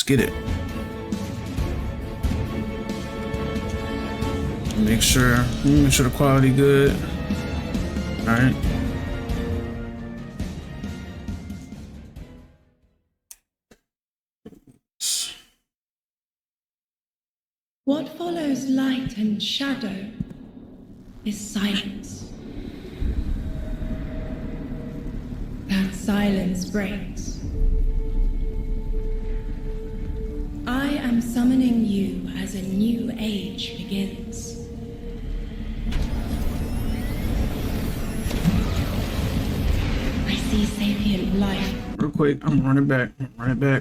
Let's get it. Make sure the quality good. All right. What follows light and shadow is silence. That silence breaks. I am summoning you as a new age begins. I see sapient life. Real quick, I'm running back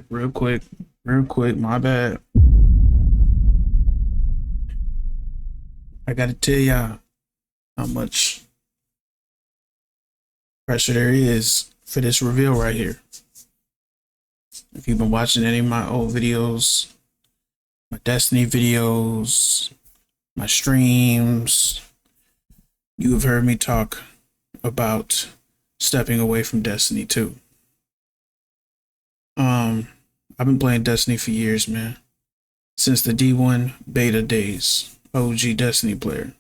real quick, my bad. I gotta tell y'all how much pressure there is for this reveal right here. If you've been watching any of my old videos, my Destiny videos, my streams, you have heard me talk about stepping away from Destiny 2. I've been playing Destiny for years, man. Since the D1 beta days, OG Destiny player.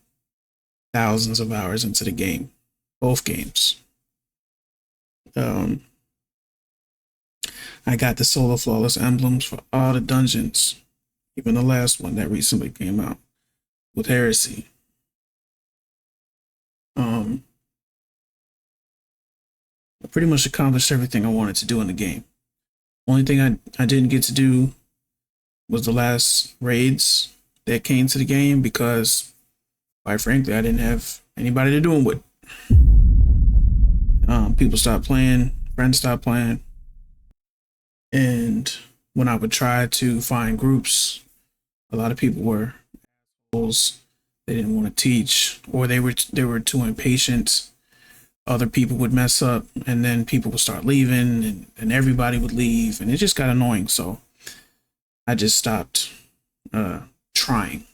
Thousands of hours into the game. Both games. I got the solo flawless emblems for all the dungeons. Even the last one that recently came out with Heresy. I pretty much accomplished everything I wanted to do in the game. Only thing I didn't get to do was the last raids that came to the game because, quite frankly, I didn't have anybody to do them with. People stopped playing, friends stopped playing, and when I would try to find groups, a lot of people were assholes. They didn't want to teach, or they were too impatient. Other people would mess up, and then people would start leaving, and everybody would leave, and it just got annoying. So I just stopped trying.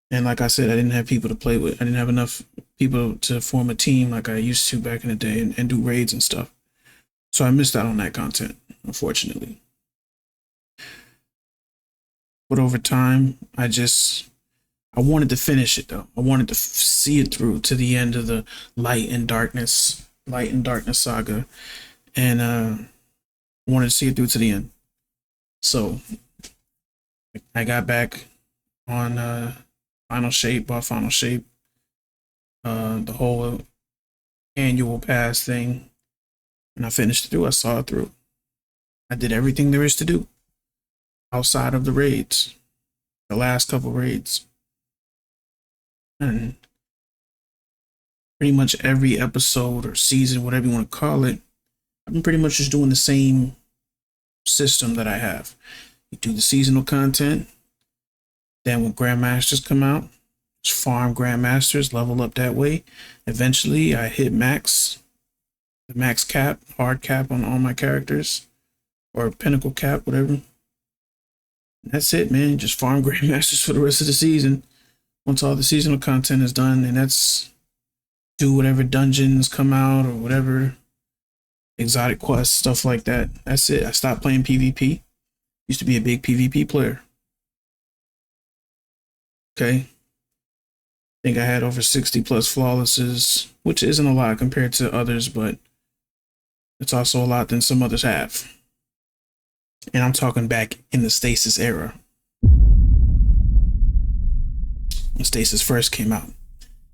And like I said, I didn't have people to play with. I didn't have enough people to form a team like I used to back in the day and do raids and stuff. So I missed out on that content, unfortunately. But over time, I wanted to finish it though. I wanted to see it through to the end of the Light and Darkness saga, and wanted to see it through to the end. So I got back on Final Shape, bought Final Shape, the whole annual pass thing, and I finished it through. I saw it through. I did everything there is to do outside of the raids, the last couple raids. And pretty much every episode or season, whatever you want to call it, I've been pretty much just doing the same system that I have. You do the seasonal content, then when Grandmasters come out, just farm Grandmasters, level up that way. Eventually, I hit the max cap, hard cap on all my characters, or pinnacle cap, whatever. And that's it, man. Just farm Grandmasters for the rest of the season. Once all the seasonal content is done, and that's do whatever dungeons come out or whatever exotic quests, stuff like that. That's it. I stopped playing PvP. Used to be a big PvP player. Okay. I think I had over 60 plus flawlesses, which isn't a lot compared to others, but it's also a lot than some others have. And I'm talking back in the Stasis era. When Stasis first came out.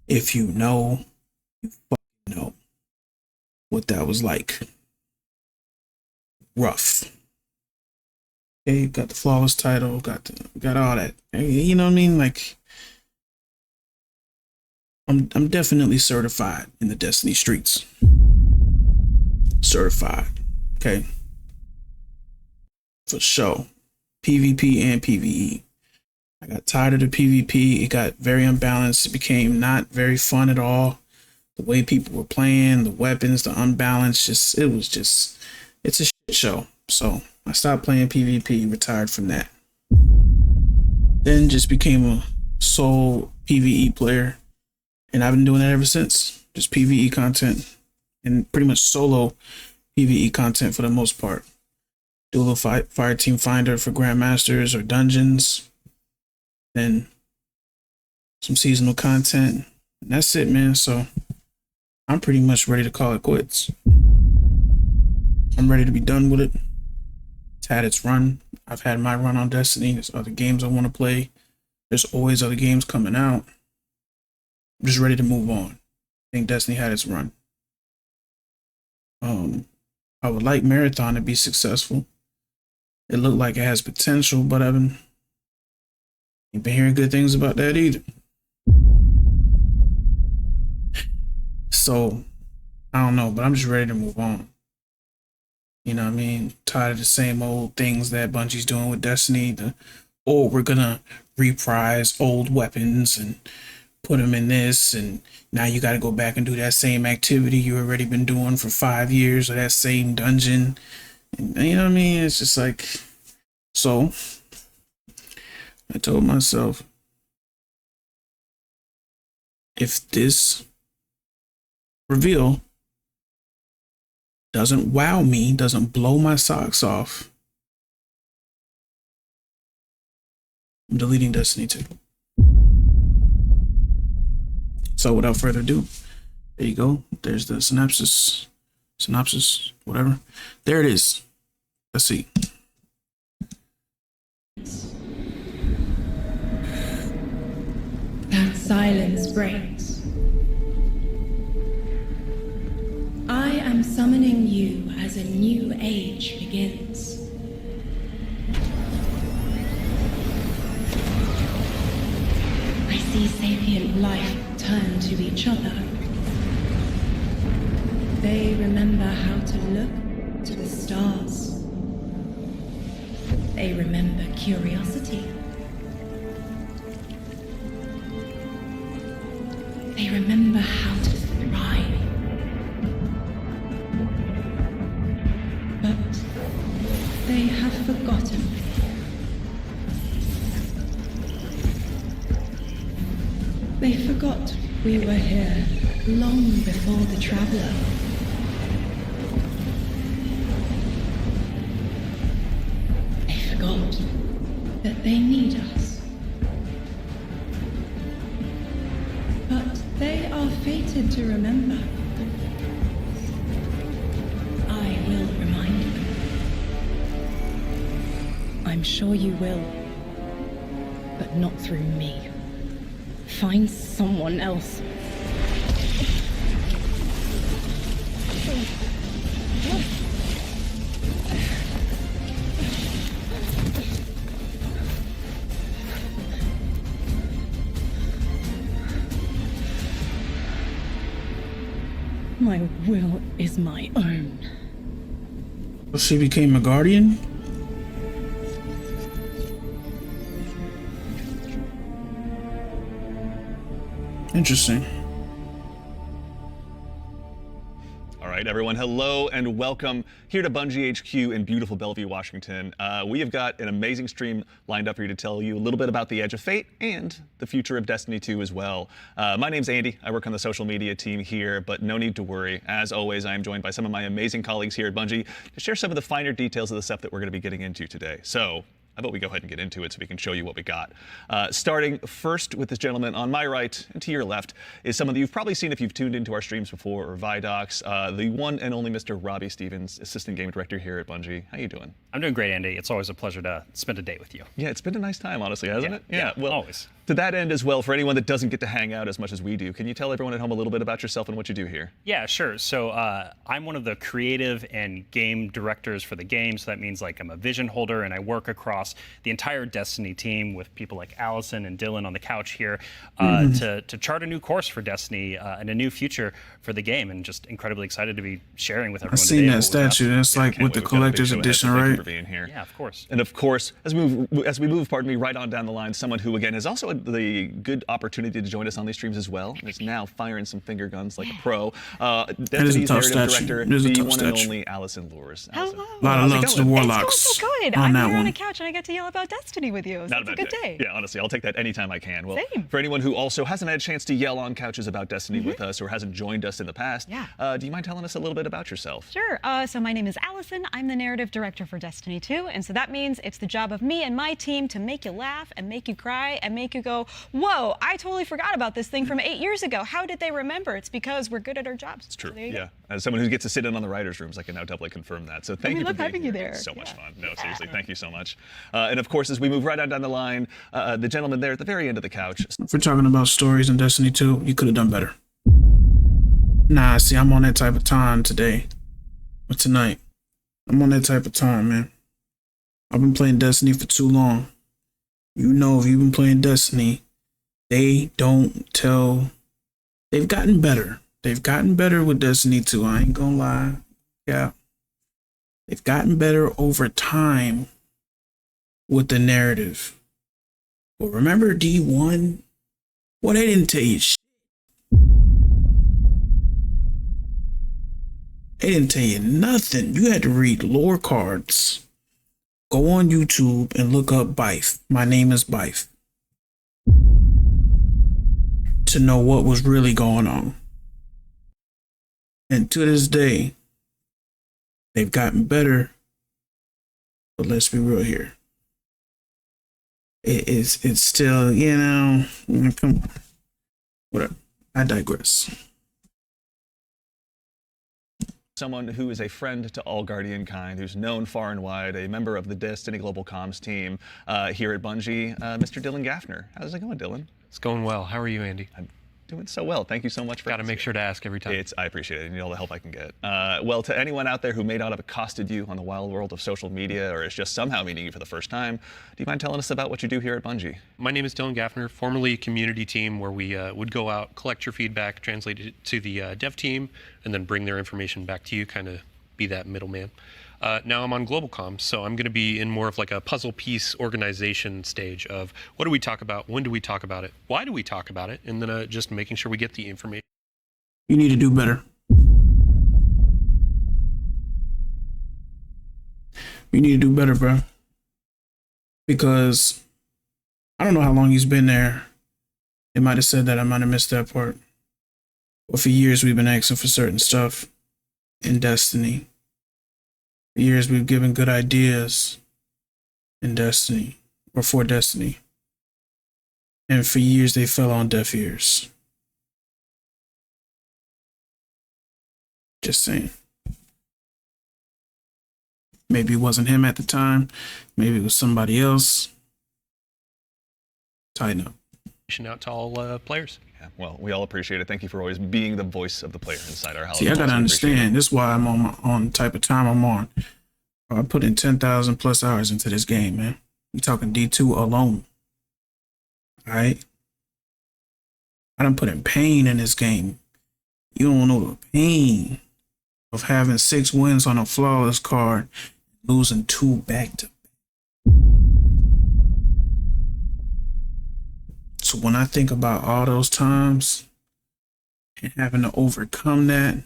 If you know, you fucking know what that was like. Rough. Okay, got the flawless title, got all that. You know what I mean? Like, I'm definitely certified in the Destiny streets. Certified. Okay. For sure. PvP and PvE. I got tired of the PvP. It got very unbalanced. It became not very fun at all. The way people were playing, the weapons, the unbalance, it's a shit show. So I stopped playing PvP, retired from that. Then just became a sole PvE player. And I've been doing that ever since. Just PvE content and pretty much solo PvE content for the most part. do a little fire team finder for grandmasters or dungeons, then some seasonal content. And that's it, man. So I'm pretty much ready to call it quits. I'm ready to be done with it. It's had its run. I've had my run on Destiny. There's other games I want to play. There's always other games coming out. I'm just ready to move on. I think Destiny had its run. I would like Marathon to be successful. It looked like it has potential, but I haven't been hearing good things about that either. So, I don't know, but I'm just ready to move on. You know what I mean? Tired of the same old things that Bungie's doing with Destiny. We're gonna reprise old weapons and put them in this, and now you got to go back and do that same activity you already been doing for 5 years, or that same dungeon. And, you know what I mean? It's just like, so I told myself, if this reveal doesn't wow me, doesn't blow my socks off, I'm deleting Destiny 2. So without further ado, there you go. There's the synopsis, whatever. There it is. Let's see. That silence breaks. I am summoning you as a new age begins. I see sapient life turn to each other. They remember how to look to the stars. They remember curiosity. They remember how to thrive. But they have forgotten. They forgot we were here long before the Traveler. They forgot that they need us. But they are fated to remember. I will remind them. I'm sure you will, but not through me. Find someone else. My will is my own. She became a guardian? Interesting. All right, everyone, hello and welcome here to Bungie HQ in beautiful Bellevue, Washington. We have got an amazing stream lined up for you to tell you a little bit about the Edge of Fate and the future of Destiny 2 as well. My name's Andy. I work on the social media team here, but no need to worry. As always, I am joined by some of my amazing colleagues here at Bungie to share some of the finer details of the stuff that we're going to be getting into today. So, how about we go ahead and get into it so we can show you what we got. Starting first with this gentleman on my right and to your left is someone that you've probably seen if you've tuned into our streams before or Vidocs, the one and only Mr. Robbie Stevens, Assistant Game Director here at Bungie. How you doing? I'm doing great, Andy. It's always a pleasure to spend a day with you. Yeah, it's been a nice time, honestly, hasn't it? Yeah, well, always. To that end as well, for anyone that doesn't get to hang out as much as we do, can you tell everyone at home a little bit about yourself and what you do here? Yeah, sure. So I'm one of the creative and game directors for the game. So that means like I'm a vision holder and I work across the entire Destiny team with people like Allison and Dylan on the couch here to chart a new course for Destiny and a new future for the game. And just incredibly excited to be sharing with everyone. I've seen that statue. That's like with the collector's edition, right? For being here. Yeah, of course. And of course, as we move, right on down the line, someone who again has also had the good opportunity to join us on these streams as well, and is now firing some finger guns like a pro. Destiny's narrative director, the one and only Allison Lures. Hello. A lot of love to the Warlocks. It's going so good. On I'm that here on one. a couch and I get to yell about Destiny with you. So Not it's a a bad good day. Yeah, honestly, I'll take that anytime I can. Well, Same. for anyone who also hasn't had a chance to yell on couches about Destiny with us or hasn't joined us in the past, Yeah. do you mind telling us a little bit about yourself? Sure. So my name is Allison. I'm the narrative director for Destiny 2. And so that means it's the job of me and my team to make you laugh and make you cry and make you go, whoa, I totally forgot about this thing from 8 years ago. How did they remember? It's because we're good at our jobs. It's true. So there you go. Yeah. As someone who gets to sit in on the writers' rooms, I can now doubly confirm that. So thank you for love being having here. you there. It's so much Yeah. fun. No, seriously, thank you so much. And of course, as we move right on down the line, the gentleman there at the very end of the couch. If we're talking about stories in Destiny 2, you could have done better. Nah, see, I'm on that type of time today. Or tonight. I'm on that type of time, man. I've been playing Destiny for too long. You know, if you've been playing Destiny, they don't tell. They've gotten better. They've gotten better with Destiny 2. I ain't gonna lie. Yeah. They've gotten better over time with the narrative. But remember D1? Well, they didn't tell you shit. They didn't tell you nothing. You had to read lore cards. Go on YouTube and look up Bife. My name is Bife. To know what was really going on. And to this day, they've gotten better. But let's be real here. It's still, you know, come on. Whatever. I digress. Someone who is a friend to all Guardian kind, who's known far and wide, a member of the Destiny Global Comms team here at Bungie, Mr. Dylan Gaffner. How's it going, Dylan? It's going well. How are you, Andy? I'm doing so well. Thank you so much for Got to make sure to ask every time. I appreciate it. I need all the help I can get. Well, to anyone out there who may not have accosted you on the wild world of social media or is just somehow meeting you for the first time, do you mind telling us about what you do here at Bungie? My name is Dylan Gaffner, formerly community team, where we would go out, collect your feedback, translate it to the dev team, and then bring their information back to you, kind of be that middleman. Now I'm on Global Comms, so I'm going to be in more of like a puzzle piece organization stage of what do we talk about, when do we talk about it, why do we talk about it, and then just making sure we get the information. You need to do better. You need to do better, bro. Because I don't know how long he's been there. They might have said that. I might have missed that part. But for years, we've been asking for certain stuff in Destiny. For years, we've given good ideas in Destiny or for Destiny. And for years, they fell on deaf ears. Just saying. Maybe it wasn't him at the time. Maybe it was somebody else. Tighten up. Out to all players. Yeah, well, we all appreciate it. Thank you for always being the voice of the player inside our house. See, I gotta understand. This is why I'm on the type of time I'm on. I put in 10,000 plus hours into this game, man. We talking D2 alone. All right. I done put in pain in this game. You don't know the pain of having 6 wins on a flawless card, losing 2 back to back. So when I think about all those times and having to overcome that,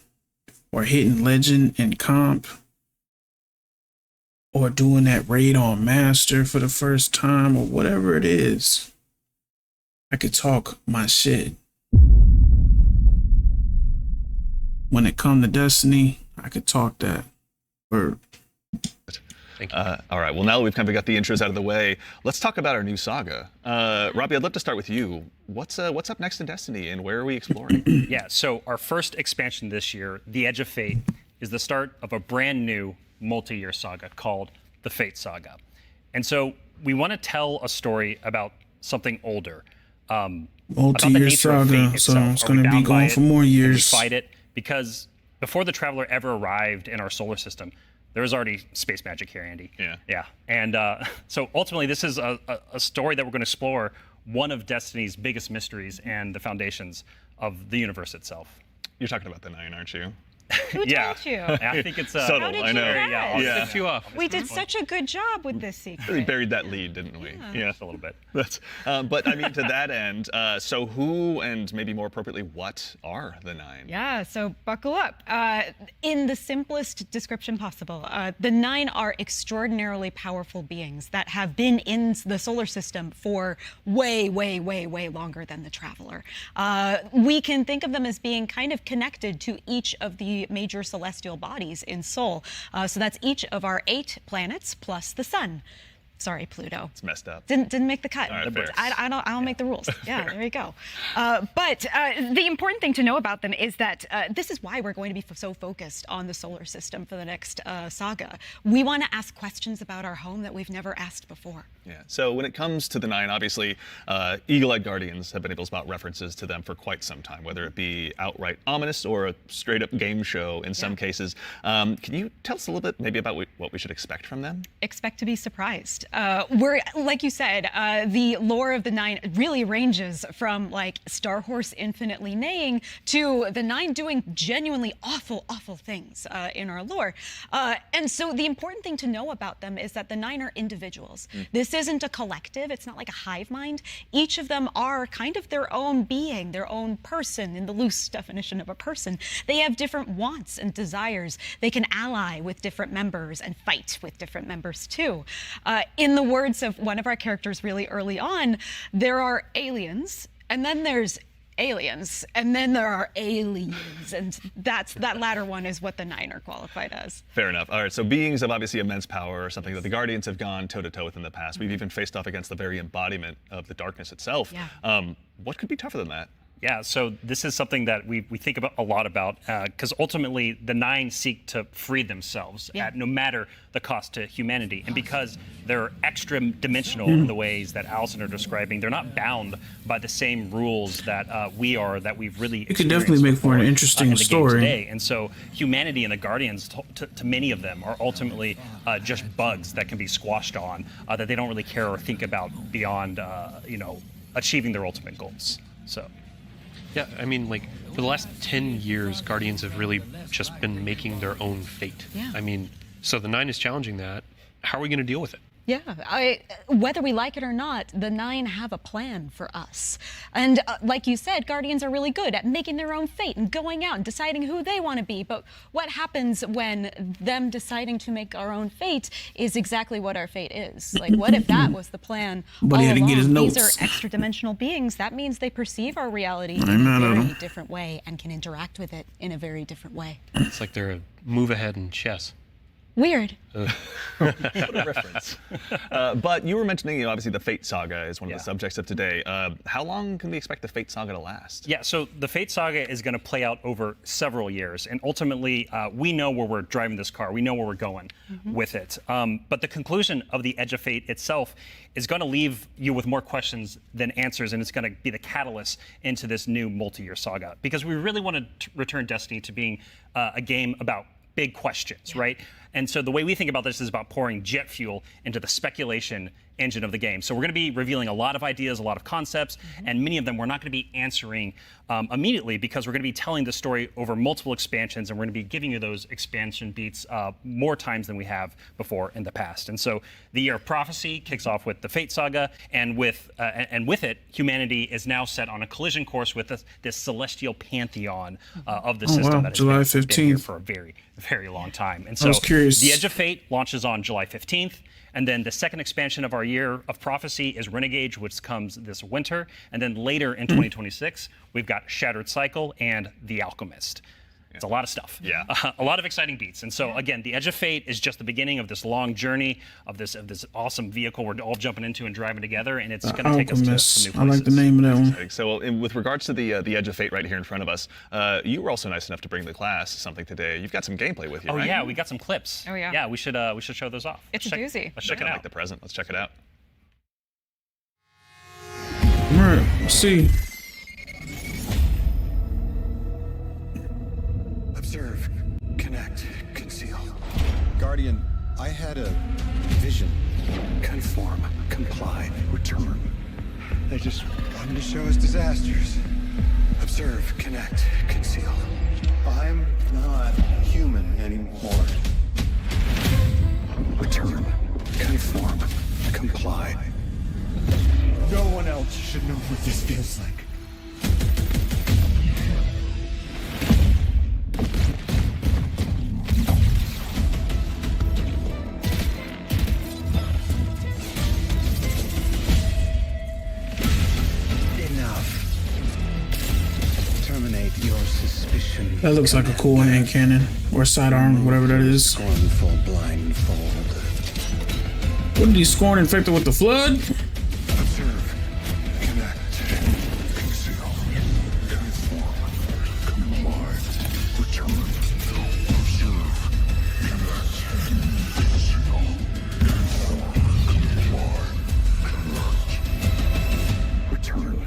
or hitting legend and comp, or doing that raid on master for the first time, or whatever it is, I could talk my shit. When it come to Destiny, I could talk that word. Thank you. All right, well, now that we've kind of got the intros out of the way, let's talk about our new saga. Robbie, I'd love to start with you. What's up next in Destiny, and where are we exploring? Yeah, so our first expansion this year, The Edge of Fate, is the start of a brand new multi-year saga called the Fate Saga. And so we want to tell a story about something older. About the Multi-year nature of saga, fate so itself. it's Are going we to be bound by going it? for more Can we years. fight it? Because before the Traveler ever arrived in our solar system, there was already space magic here, Andy. Yeah. And so ultimately, this is a story that we're going to explore one of Destiny's biggest mysteries and the foundations of the universe itself. You're talking about the Nine, aren't you? Who Yeah. told you? I think it's Subtle, How did I you know. guess? Yeah, I'll Yeah. tip you off. We did such a good job with this secret. We buried that lead, didn't we? Yeah. a little bit. That's, but I mean, to that end, so who and maybe more appropriately, what are the Nine? Yeah, so buckle up. In the simplest description possible, the Nine are extraordinarily powerful beings that have been in the solar system for way, way, way, way longer than the Traveler. We can think of them as being kind of connected to each of the major celestial bodies in Sol. So that's each of our 8 planets plus the Sun. Sorry, Pluto. It's messed up. Didn't make the cut. All right, fair. I don't make the rules. Yeah, there you go. But the important thing to know about them is that this is why we're going to be so focused on the solar system for the next saga. We want to ask questions about our home that we've never asked before. Yeah. So when it comes to the Nine, obviously, Eagle-eyed Guardians have been able to spot references to them for quite some time, whether it be outright ominous or a straight-up game show in some cases. Can you tell us a little bit maybe about what we should expect from them? Expect to be surprised. We're, like you said, the lore of the Nine really ranges from like Star Horse infinitely neighing to the Nine doing genuinely awful, awful things in our lore. And so the important thing to know about them is that the Nine are individuals. This isn't a collective. It's not like a hive mind. Each of them are kind of their own being, their own person in the loose definition of a person. They have different wants and desires. They can ally with different members and fight with different members too. In the words of one of our characters really early on, there are aliens, and then there's aliens, and then there are aliens, and that latter one is what the Nine are qualified as. Fair enough. All right, so beings of obviously immense power, something that the Guardians have gone toe-to-toe with in the past. We've even faced off against the very embodiment of the darkness itself. Yeah. What could be tougher than that? Yeah, so this is something that we think about a lot about because ultimately the Nine seek to free themselves at no matter the cost to humanity. And because they're extra dimensional in the ways that Allison are describing, they're not bound by the same rules that we are, that we've really It could definitely make for an interesting story. Today. And so humanity and the Guardians, to many of them, are ultimately just bugs that can be squashed on, that they don't really care or think about beyond, achieving their ultimate goals. So. Yeah, I mean, like, for the last 10 years, Guardians have really just been making their own fate. Yeah. I mean, so the Nine is challenging that. How are we going to deal with it? Yeah, whether we like it or not, the Nine have a plan for us. And like you said, Guardians are really good at making their own fate and going out and deciding who they want to be. But what happens when them deciding to make our own fate is exactly what our fate is? Like, what if that was the plan But all he had to get his along? notes. These are extra-dimensional beings. That means they perceive our reality I'm in mad a at very him. different way and can interact with it in a very different way. It's like they're a move ahead in chess. Weird. What a reference. But you were mentioning, obviously the Fate Saga is one of the subjects of today. How long can we expect the Fate Saga to last? Yeah, so the Fate Saga is going to play out over several years, and ultimately, we know where we're driving this car. We know where we're going with it. But the conclusion of the Edge of Fate itself is going to leave you with more questions than answers, and it's going to be the catalyst into this new multi-year saga. Because we really want to return Destiny to being a game about big questions, right? And so the way we think about this is about pouring jet fuel into the speculation engine of the game. So we're going to be revealing a lot of ideas, a lot of concepts, and many of them we're not going to be answering immediately because we're going to be telling the story over multiple expansions, and we're going to be giving you those expansion beats more times than we have before in the past. And so the Year of Prophecy kicks off with the Fate Saga, and with it, humanity is now set on a collision course with this celestial pantheon of the system wow. that has July been here 15th. for a very, very long time. And so was curious. the Edge of Fate launches on July 15th. And then the second expansion of our Year of Prophecy is Renegade, which comes this winter. And then later in 2026, we've got Shattered Cycle and The Alchemist. It's a lot of stuff. Yeah. A lot of exciting beats. And so again, the Edge of Fate is just the beginning of this long journey of this awesome vehicle we're all jumping into and driving together, and it's going to take us to some new I places. like the name of that one. So with regards to the Edge of Fate right here in front of us, you were also nice enough to bring the class something today. You've got some gameplay with you, Oh right? yeah, we got some clips. Oh, yeah. Yeah, we should show those off. It's a doozy. Let's check it I out. like the present. Let's check it out. All right, let's see. Observe, connect, conceal. Guardian, I had a vision. Conform, comply, return. They just wanted to show us disasters. Observe, connect, conceal. I'm not human anymore. Return, conform, comply. No one else should know what this feels like. Terminate your suspicion. That looks like a cool hand cannon or sidearm, whatever that is. Scornful blindfold. Wouldn't he scorn infected with the flood? Observe, connect, conceal, conform, comply, return. Observe, connect, conceal, conform, comply, connect, return.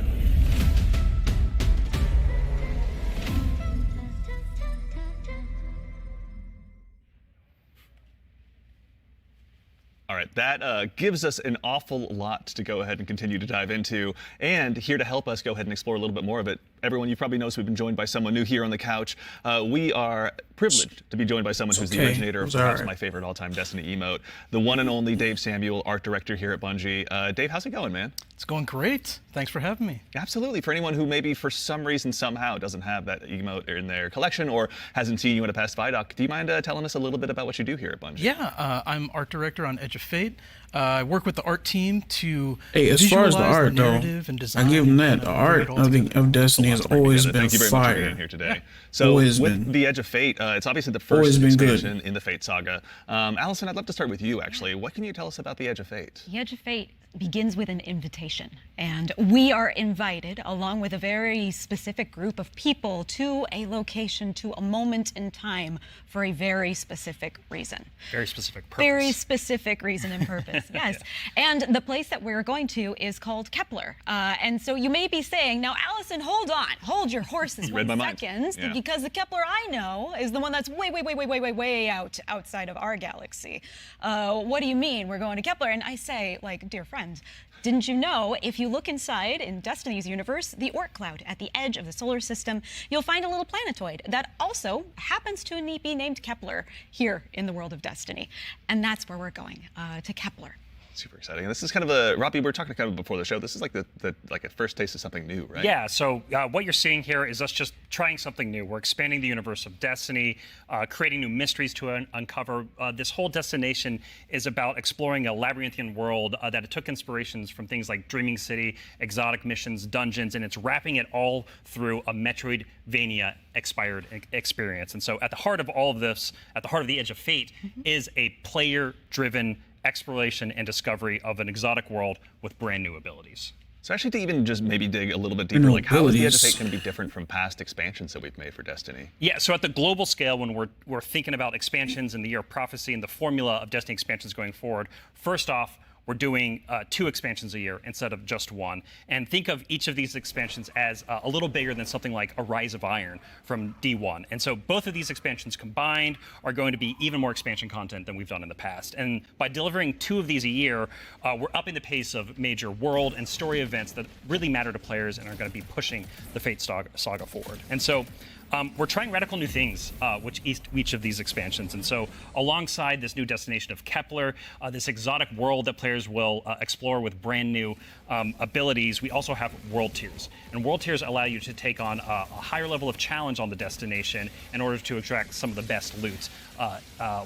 All right, that gives us an awful lot to go ahead and continue to dive into. And here to help us go ahead and explore a little bit more of it, everyone, you probably noticed we've been joined by someone new here on the couch. We are privileged to be joined by someone who's the originator of perhaps my favorite all-time Destiny emote, the one and only Dave Samuel, art director here at Bungie. Dave, how's it going, man? It's going great. Thanks for having me. Absolutely. For anyone who maybe for some reason somehow doesn't have that emote in their collection or hasn't seen you in a past Vidoc, do you mind telling us a little bit about what you do here at Bungie? Yeah, I'm art director on Edge of Fate. I work with the art team to as far as the art, though, and design, I give them that. The art of Destiny has always been Thank you very much for fire. being here today. So with the Edge of Fate, it's obviously the first expansion in the Fate saga. Allison, I'd love to start with you, actually. What can you tell us about the Edge of Fate? The Edge of Fate begins with an invitation, and we are invited along with a very specific group of people to a location, to a moment in time for a very specific reason. Very specific purpose. Very specific reason and purpose, yes. And the place that we're going to is called Kepler. And so you may be saying, now Allison, hold on, hold your horses 1 second, because the Kepler I know is the one that's way outside of our galaxy. What do you mean we're going to Kepler? And I say, like, dear friend, didn't you know if you look inside in Destiny's universe, the Oort cloud at the edge of the solar system, you'll find a little planetoid that also happens to be named Kepler here in the world of Destiny. And that's where we're going, to Kepler. Super exciting. And this is kind of a, Robbie, we were talking kind of before the show, this is like like a first taste of something new, right? Yeah, so what you're seeing here is us just trying something new. We're expanding the universe of Destiny, creating new mysteries to uncover. This whole destination is about exploring a labyrinthian world that took inspirations from things like Dreaming City, exotic missions, dungeons, and it's wrapping it all through a Metroidvania expired experience. And so at the heart of all of this, at the heart of the Edge of Fate, is a player-driven exploration and discovery of an exotic world with brand new abilities. So actually to even just maybe dig a little bit deeper, like how is the Edge of Fate going to be different from past expansions that we've made for Destiny? Yeah, so at the global scale, when we're thinking about expansions in the Year of Prophecy and the formula of Destiny expansions going forward, first off, we're doing 2 expansions a year instead of just 1. And think of each of these expansions as a little bigger than something like a Rise of Iron from D1. And so both of these expansions combined are going to be even more expansion content than we've done in the past. And by delivering 2 of these a year, we're upping the pace of major world and story events that really matter to players and are going to be pushing the Fate saga forward. And so we're trying radical new things with each of these expansions. And so alongside this new destination of Kepler, this exotic world that players will explore with brand new abilities, we also have world tiers. And world tiers allow you to take on a higher level of challenge on the destination in order to extract some of the best loot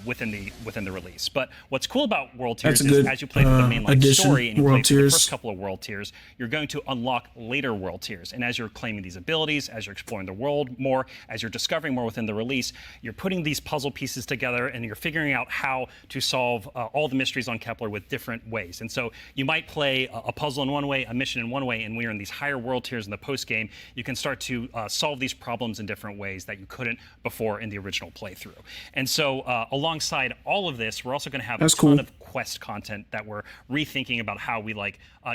within the release. But what's cool about world tiers is as you play through the mainline story and you play through the first couple of world tiers, you're going to unlock later world tiers. And as you're claiming these abilities, as you're exploring the world more, as you're discovering more within the release, you're putting these puzzle pieces together and you're figuring out how to solve all the mysteries on Kepler with different ways. And so you might play a puzzle in one way, a mission in one way, and when you're in these higher world tiers in the post game, you can start to solve these problems in different ways that you couldn't before in the original playthrough. And so alongside all of this, we're also going to have a ton of quest content that we're rethinking about how we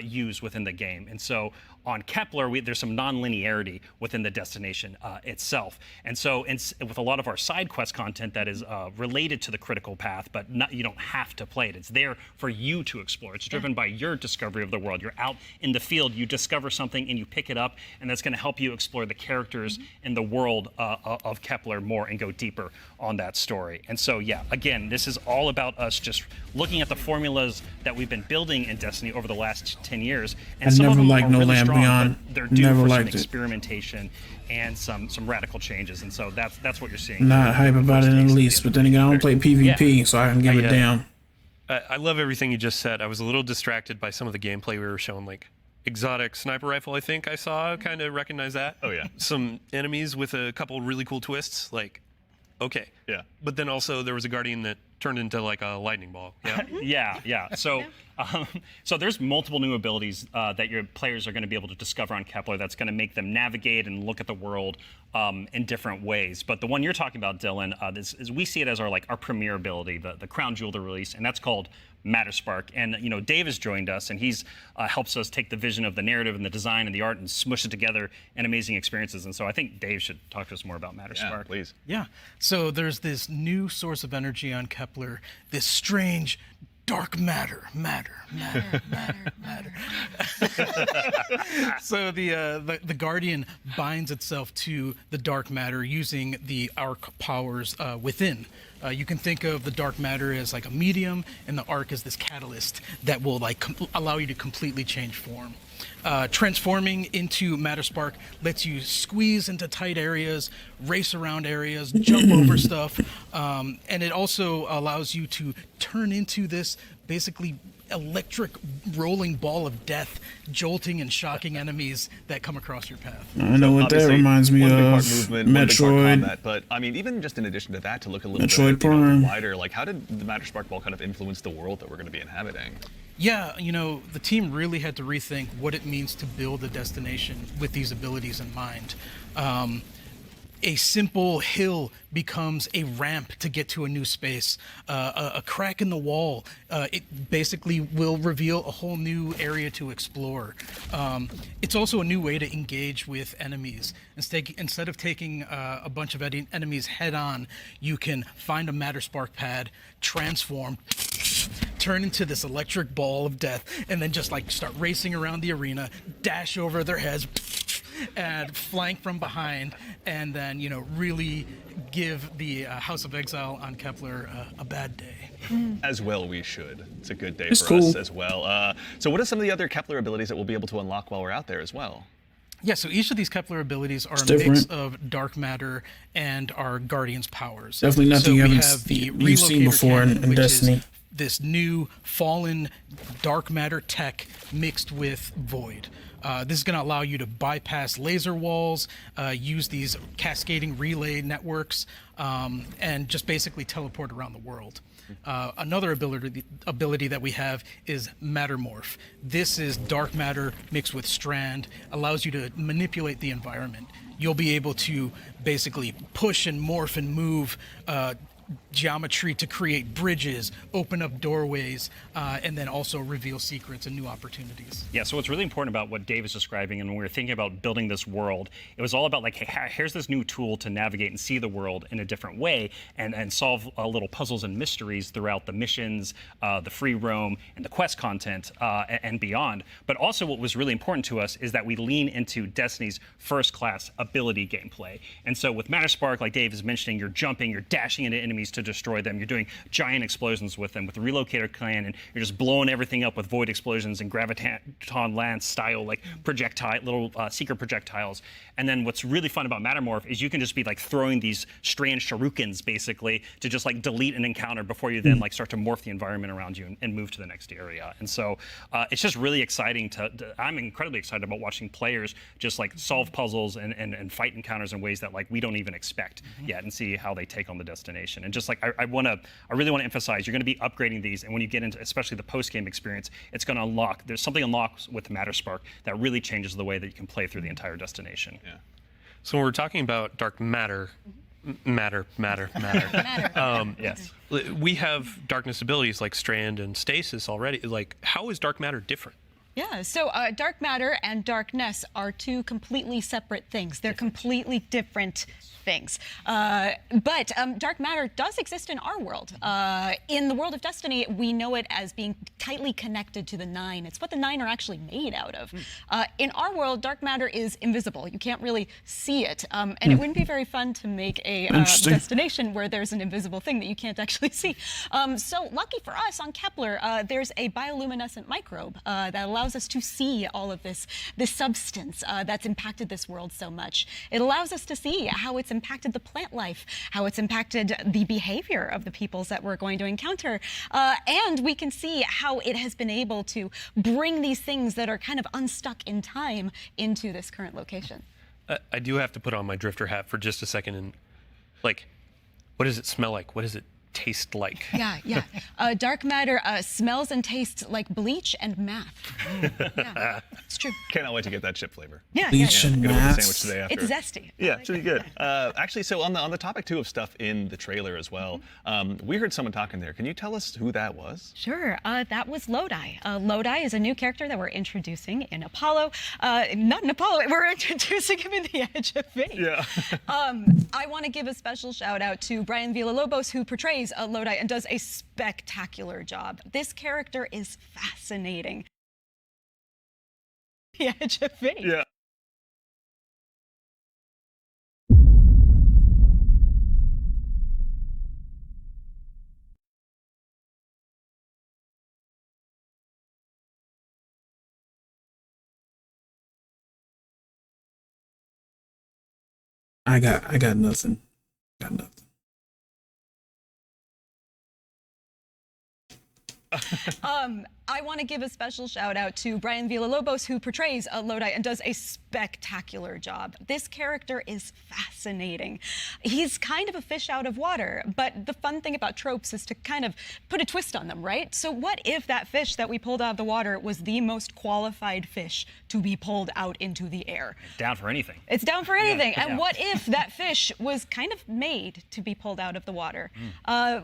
use within the game. And so on Kepler, there's some non-linearity within the destination itself. And so with a lot of our side quest content that is related to the critical path, but you don't have to play it. It's there for you to explore. It's driven by your discovery of the world. You're out in the field, you discover something and you pick it up, and that's going to help you explore the characters and the world of Kepler more and go deeper on that story. And so, yeah, again, this is all about us just looking at the formulas that we've been building in Destiny over the last 10 years. And I some of never them liked are No really Land strong, Beyond. but they're due Never for some liked it. experimentation and some radical changes. And so that's what you're seeing. Not hype about it in the least, but then again, I don't play PvP, so I can give it down. I love everything you just said. I was a little distracted by some of the gameplay we were showing, like exotic sniper rifle, I think I saw. Kind of recognize that. Oh, yeah. Some enemies with a couple really cool twists, like, okay. Yeah. But then also there was a Guardian that turned into like a lightning ball. Yeah. Yeah. So there's multiple new abilities that your players are going to be able to discover on Kepler that's going to make them navigate and look at the world in different ways. But the one you're talking about, Dylan, we see it as our premier ability, the crown jewel to release, and that's called Matter Spark. And Dave has joined us, and he's helps us take the vision of the narrative and the design and the art and smush it together in amazing experiences. And so I think Dave should talk to us more about Matter Spark. Please. Yeah. So there's this new source of energy on Kepler, this strange dark matter. So the Guardian binds itself to the dark matter using the arc powers within. You can think of the dark matter as like a medium, and the arc as this catalyst that will allow you to completely change form. Transforming into Matter Spark lets you squeeze into tight areas, race around areas, jump over stuff, and it also allows you to turn into this basically electric rolling ball of death, jolting and shocking enemies that come across your path. I know what that Obviously, reminds me one of. big part movement, one big part Metroid. combat, but I mean, even just in addition to that, to look a little Metroid bit Prime. wider, how did the Matter Spark Ball kind of influence the world that we're going to be inhabiting? Yeah, the team really had to rethink what it means to build a destination with these abilities in mind. A simple hill becomes a ramp to get to a new space. A crack in the wall, it basically will reveal a whole new area to explore. It's also a new way to engage with enemies. Instead of taking a bunch of enemies head on, you can find a Matter Spark pad, transform, turn into this electric ball of death, and then just start racing around the arena, dash over their heads, and flank from behind, and then really give the House of Exile on Kepler a bad day. As well, we should. It's a good day It's for cool. us as well. So what are some of the other Kepler abilities that we'll be able to unlock while we're out there as well? Yeah, so each of these Kepler abilities are It's a mix different. of dark matter and our Guardian's powers. Definitely nothing so you we haven't have the you've seen Relocator before in Cannon, which is Destiny. this new fallen dark matter tech mixed with void. This is going to allow you to bypass laser walls, use these cascading relay networks, and just basically teleport around the world. Another ability that we have is Matter Morph. This is dark matter mixed with strand, allows you to manipulate the environment. You'll be able to basically push and morph and move geometry to create bridges, open up doorways, and then also reveal secrets and new opportunities. Yeah, so what's really important about what Dave is describing, and when we were thinking about building this world, it was all about hey, here's this new tool to navigate and see the world in a different way and solve little puzzles and mysteries throughout the missions, the free roam, and the quest content, and beyond. But also what was really important to us is that we lean into Destiny's first-class ability gameplay. And so with Matter Spark, like Dave is mentioning, you're jumping, you're dashing into enemies to destroy them. You're doing giant explosions with them with the Relocator Cannon. You're just blowing everything up with void explosions and graviton lance style little secret projectiles. And then what's really fun about Mattermorph is you can just be throwing these strange shurikens basically to just delete an encounter before you then start to morph the environment around you and move to the next area. And so it's just really exciting I'm incredibly excited about watching players just solve puzzles and fight encounters in ways that we don't even expect yet, and see how they take on the destination. And just I really want to emphasize, you're going to be upgrading these, and when you get into especially the post-game experience, it's going to unlock. There's something unlocks with Matter Spark that really changes the way that you can play through the entire destination. Yeah. So when we're talking about dark matter, Matter. Yes. We have darkness abilities like Strand and Stasis already. Like, how is dark matter different? Yeah, so dark matter and darkness are two completely separate things. They're completely different things. But dark matter does exist in our world. In the world of Destiny, we know it as being tightly connected to the Nine. It's what the Nine are actually made out of. In our world, dark matter is invisible. You can't really see it. And it wouldn't be very fun to make a destination where there's an invisible thing that you can't actually see. So lucky for us on Kepler, there's a bioluminescent microbe that allows us to see all of this substance that's impacted this world so much. It allows us to see how it's impacted the plant life, how it's impacted the behavior of the peoples that we're going to encounter. And we can see how it has been able to bring these things that are kind of unstuck in time into this current location. I do have to put on my drifter hat for just a second and, like, what does it smell like? What does it taste like? Yeah. Dark matter smells and tastes like bleach and math. Yeah, it's true. Cannot wait to get that chip flavor. Yeah. Bleach and Get over the math. sandwich today after. It's zesty. Yeah, it's really good. Actually, so on the topic too of stuff in the trailer as well, we heard someone talking there. Can you tell us who that was? Sure. That was Lodi. Lodi is a new character that we're introducing in Apollo. Not in Apollo. We're introducing him in The Edge of Fate. Yeah. I want to give a special shout out to Brian Villalobos, who portrays Lodi and does a spectacular job. This character is fascinating. The Edge of Fate. Yeah. I got nothing. Got nothing. I want to give a special shout out to Brian Villalobos, who portrays Lodi and does a spectacular job. This character is fascinating. He's kind of a fish out of water, but the fun thing about tropes is to kind of put a twist on them, right? So what if that fish that we pulled out of the water was the most qualified fish to be pulled out into the air? Down for anything. It's down for anything. And Yeah. what if that fish was kind of made to be pulled out of the water? I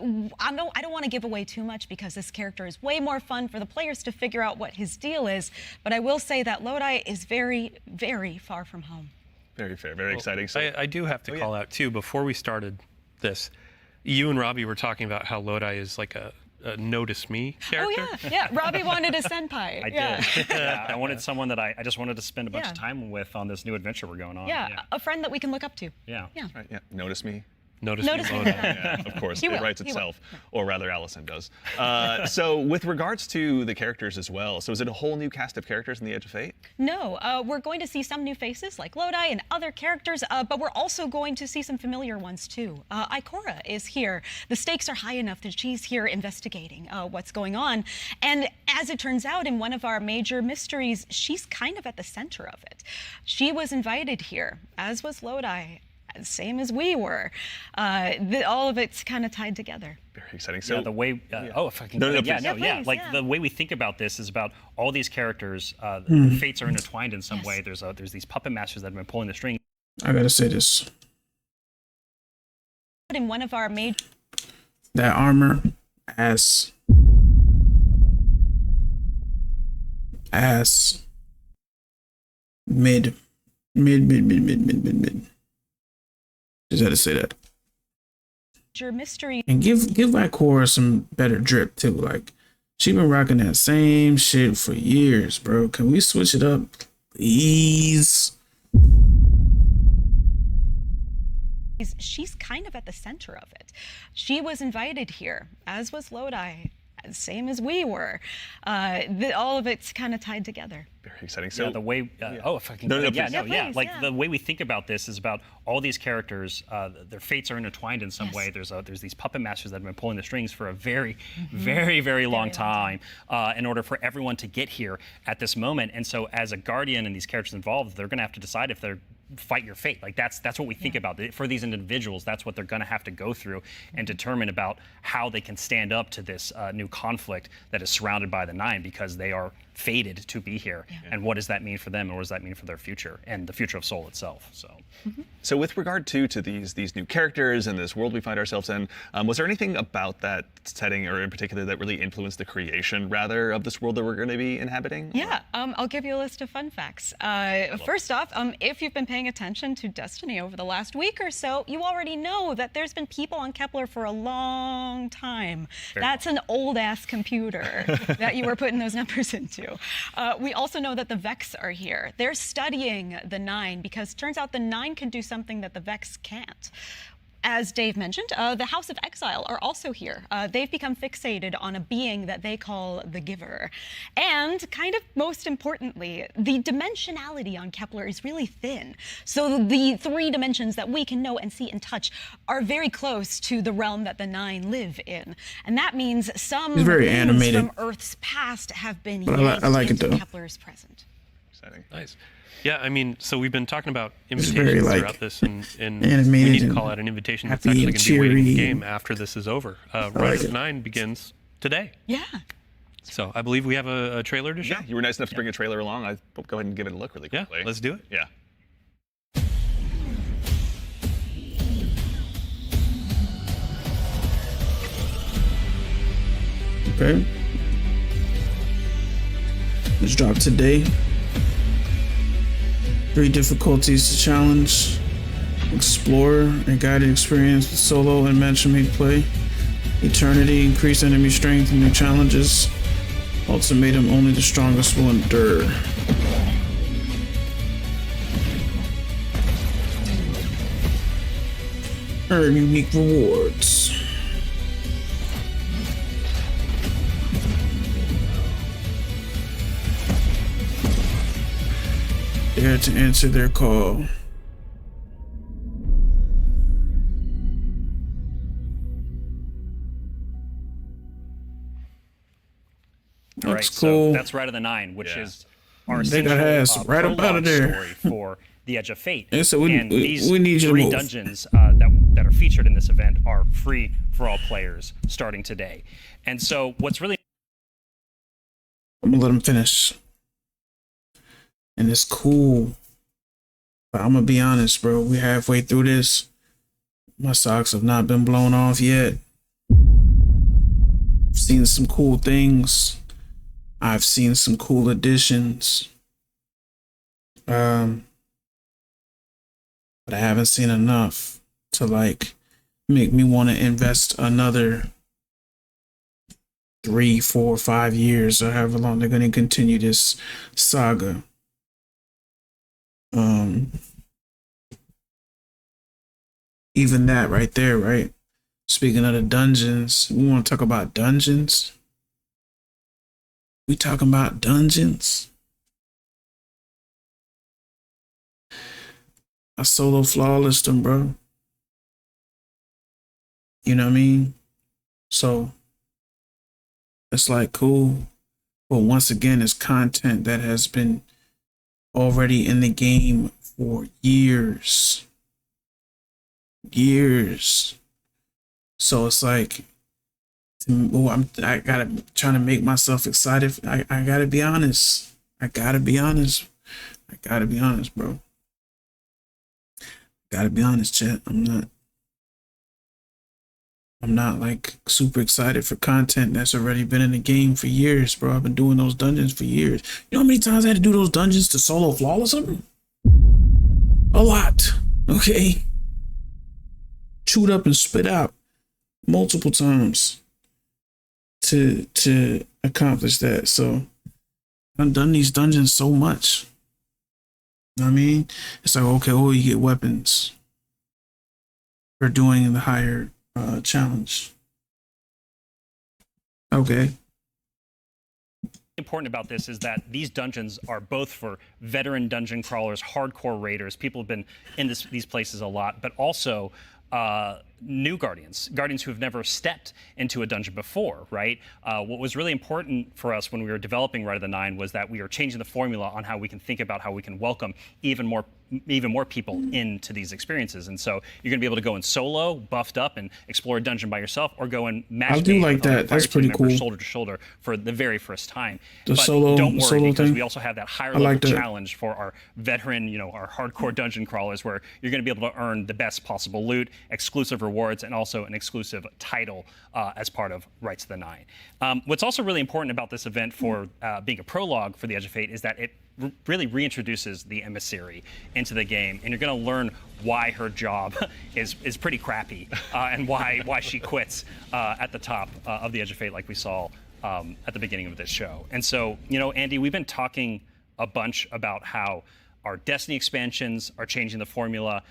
don't want to give away too much because this character is way more fun for the players to figure out what his deal is. But I will say that Lodi is very, very far from home. Very fair, very exciting. So, I do have to call out, too, before we started this, you and Robbie were talking about how Lodi is like a notice me character. Oh, yeah. Robbie wanted a senpai. I did. Yeah, I wanted someone that I just wanted to spend a bunch of time with on this new adventure we're going on. Yeah, a friend that we can look up to. Yeah. right, yeah. Notice me. Notice Notice me, me. Lodi. Yeah, of course, He it will, writes he will. itself, or rather Allison does. So with regards to the characters as well, so is it a whole new cast of characters in The Edge of Fate? No, we're going to see some new faces like Lodi and other characters, but we're also going to see some familiar ones too. Ikora is here. The stakes are high enough that she's here investigating what's going on. And as it turns out, in one of our major mysteries, she's kind of at the center of it. She was invited here, as was Lodi. Same as we were. All of it's kind of tied together. Very exciting. So Yeah, the way, if I can, No, no, yeah, please. no, Yeah, yeah, please, like yeah. the way we think about this is about all these characters. The fates are intertwined in some Yes. way. There's these puppet masters that have been pulling the string. I gotta say this. In one of our major That armor ass mid. Just had to say that. mystery And give Ikora some better drip too. Like, she been rocking that same shit for years, bro. Can we switch it up, please? she's kind of at the center of it. She was invited here, as was Lodi, same as we were. All of it's kind of tied together. very exciting. So Yeah, the way, if I can, No, no, yeah, please. no, Yeah, yeah, please, like yeah. the way we think about this is about all these characters. Their fates are intertwined in some Yes. way. There's these puppet masters that have been pulling the strings for a very, very long time in order for everyone to get here at this moment. And so, as a guardian and these characters involved, they're going to have to decide if they're fight your fate. Like that's what we think about. For these individuals, that's what they're going to have to go through and determine about how they can stand up to this new conflict that is surrounded by the Nine, because they are fated to be here. And what does that mean for them, and what does that mean for their future and the future of Soul itself? So with regard to these new characters and this world we find ourselves in, was there anything about that setting, or in particular, that really influenced the creation, rather, of this world that we're going to be inhabiting? Yeah, I'll give you a list of fun facts. First off, if you've been paying attention to Destiny over the last week or so, you already know that there's been people on Kepler for a long time. That's an old-ass computer that you were putting those numbers into. We also know that the Vex are here. They're studying the Nine, because it turns out the Nine can do something that the Vex can't. As Dave mentioned, the House of Exile are also here. They've become fixated on a being that they call the Giver. And kind of most importantly, the dimensionality on Kepler is really thin. So the 3 dimensions that we can know and see and touch are very close to the realm that the Nine live in. And that means some It's very things animated. from Earth's past have been But yanked I like it, into though. Kepler's present. Exciting. Nice. Yeah, I mean, so we've been talking about It's invitations very, like, throughout this, and we animated need to and call out an invitation that's happy actually and going to be waiting in the cheery. game after this is over. Rise like of it. 9 begins today. Yeah. So I believe we have a trailer to show. Yeah, you were nice enough to bring a trailer along. I'll go ahead and give it a look really Yeah, quickly. let's do it. Yeah. Okay. Let's drop today. 3 difficulties to challenge. Explorer and guided experience with solo and matchmade play. Eternity, increased enemy strength and new challenges. Ultimatum, only the strongest will endure. Earn unique rewards. Dare to answer their call. All right, Looks cool. so that's Rite of the Nine, which is our They got essential ass right up out of prologue there. story for the Edge of Fate. Yeah, so we these need you to 3 move. dungeons that are featured in this event are free for all players starting today. And so what's really I'm gonna let him finish. And it's cool. But I'm gonna be honest, bro. We're halfway through this. My socks have not been blown off yet. I've seen some cool things. I've seen some cool additions. But I haven't seen enough to like make me want to invest another 3, 4, 5 years, or however long they're going to continue this saga. Even that right there, right? Speaking of the dungeons, we want to talk about dungeons. We talking about dungeons. I solo flawless them, bro. You know what I mean? So it's like cool. But once again, it's content that has been already in the game for years. Years. So it's like, I gotta trying to make myself excited. I gotta be honest. I gotta be honest, bro. Gotta be honest, chat. I'm not like super excited for content that's already been in the game for years, bro. I've been doing those dungeons for years. You know how many times I had to do those dungeons to solo flawless them? A lot. Okay. Chewed up and spit out multiple times to accomplish that. So I've done these dungeons so much. You know what I mean? It's like, okay, you get weapons for doing the higher challenge. Okay. important about this is that these dungeons are both for veteran dungeon crawlers, hardcore raiders, people have been in these places a lot, but also new Guardians who have never stepped into a dungeon before, right? What was really important for us when we were developing Rite of the Nine was that we are changing the formula on how we can think about how we can welcome even more people into these experiences. And so you're going to be able to go in solo, buffed up, and explore a dungeon by yourself, or go in match. I do like that. That's pretty cool. Shoulder to shoulder for the very first time. The but solo, don't worry, solo because thing? we also have that higher level challenge for our veteran, our hardcore dungeon crawlers, where you're going to be able to earn the best possible loot, exclusive rewards, and also an exclusive title as part of Rites of the Nine. What's also really important about this event for being a prologue for the Edge of Fate is that it really reintroduces the emissary into the game, and you're going to learn why her job is pretty crappy and why she quits at the top of the Edge of Fate, like we saw at the beginning of this show. And so, Andy, we've been talking a bunch about how our Destiny expansions are changing the formula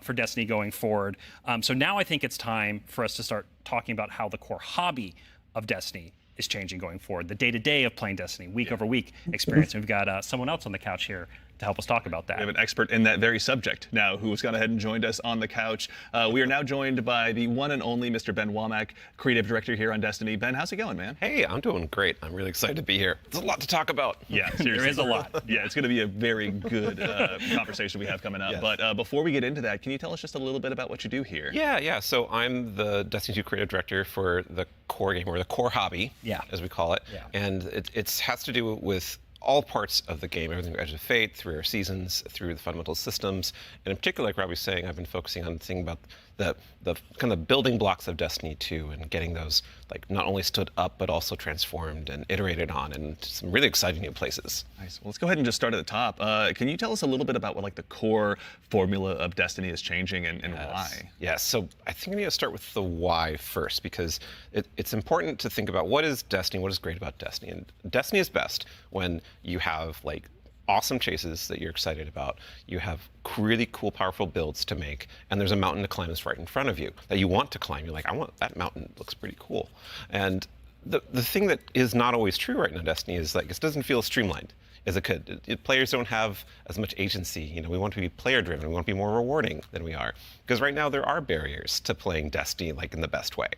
for Destiny going forward. So now I think it's time for us to start talking about how the core hobby of Destiny is changing going forward, the day-to-day of playing Destiny, week-over-week experience. And we've got someone else on the couch here to help us talk about that. We have an expert in that very subject now who has gone ahead and joined us on the couch. We are now joined by the one and only Mr. Ben Womack, creative director here on Destiny. Ben, how's it going, man? Hey, I'm doing great. I'm really excited to be here. There's a lot to talk about. Yeah, seriously. There is a lot. Yeah, it's going to be a very good conversation we have coming up. Yes. But before we get into that, can you tell us just a little bit about what you do here? Yeah. So I'm the Destiny 2 creative director for the core game, or the core hobby, as we call it. Yeah. And it has to do with all parts of the game, everything from Edge of Fate, through our seasons, through the fundamental systems. And in particular, like Robbie was saying, I've been focusing on thinking about the kind of building blocks of Destiny 2 and getting those like not only stood up, but also transformed and iterated on in some really exciting new places. Nice. Well, let's go ahead and just start at the top. Can you tell us a little bit about what like the core formula of Destiny is changing and why? Yes. So I think we need to start with the why first, because it's important to think about what is Destiny, what is great about Destiny. And Destiny is best when you have like awesome chases that you're excited about, you have really cool, powerful builds to make, and there's a mountain to climb that's right in front of you that you want to climb. You're like, I want that mountain. It looks pretty cool. And the thing that is not always true right now in Destiny is like it doesn't feel streamlined as it could. Players don't have as much agency. We want to be player-driven. We want to be more rewarding than we are. Because right now there are barriers to playing Destiny like in the best way.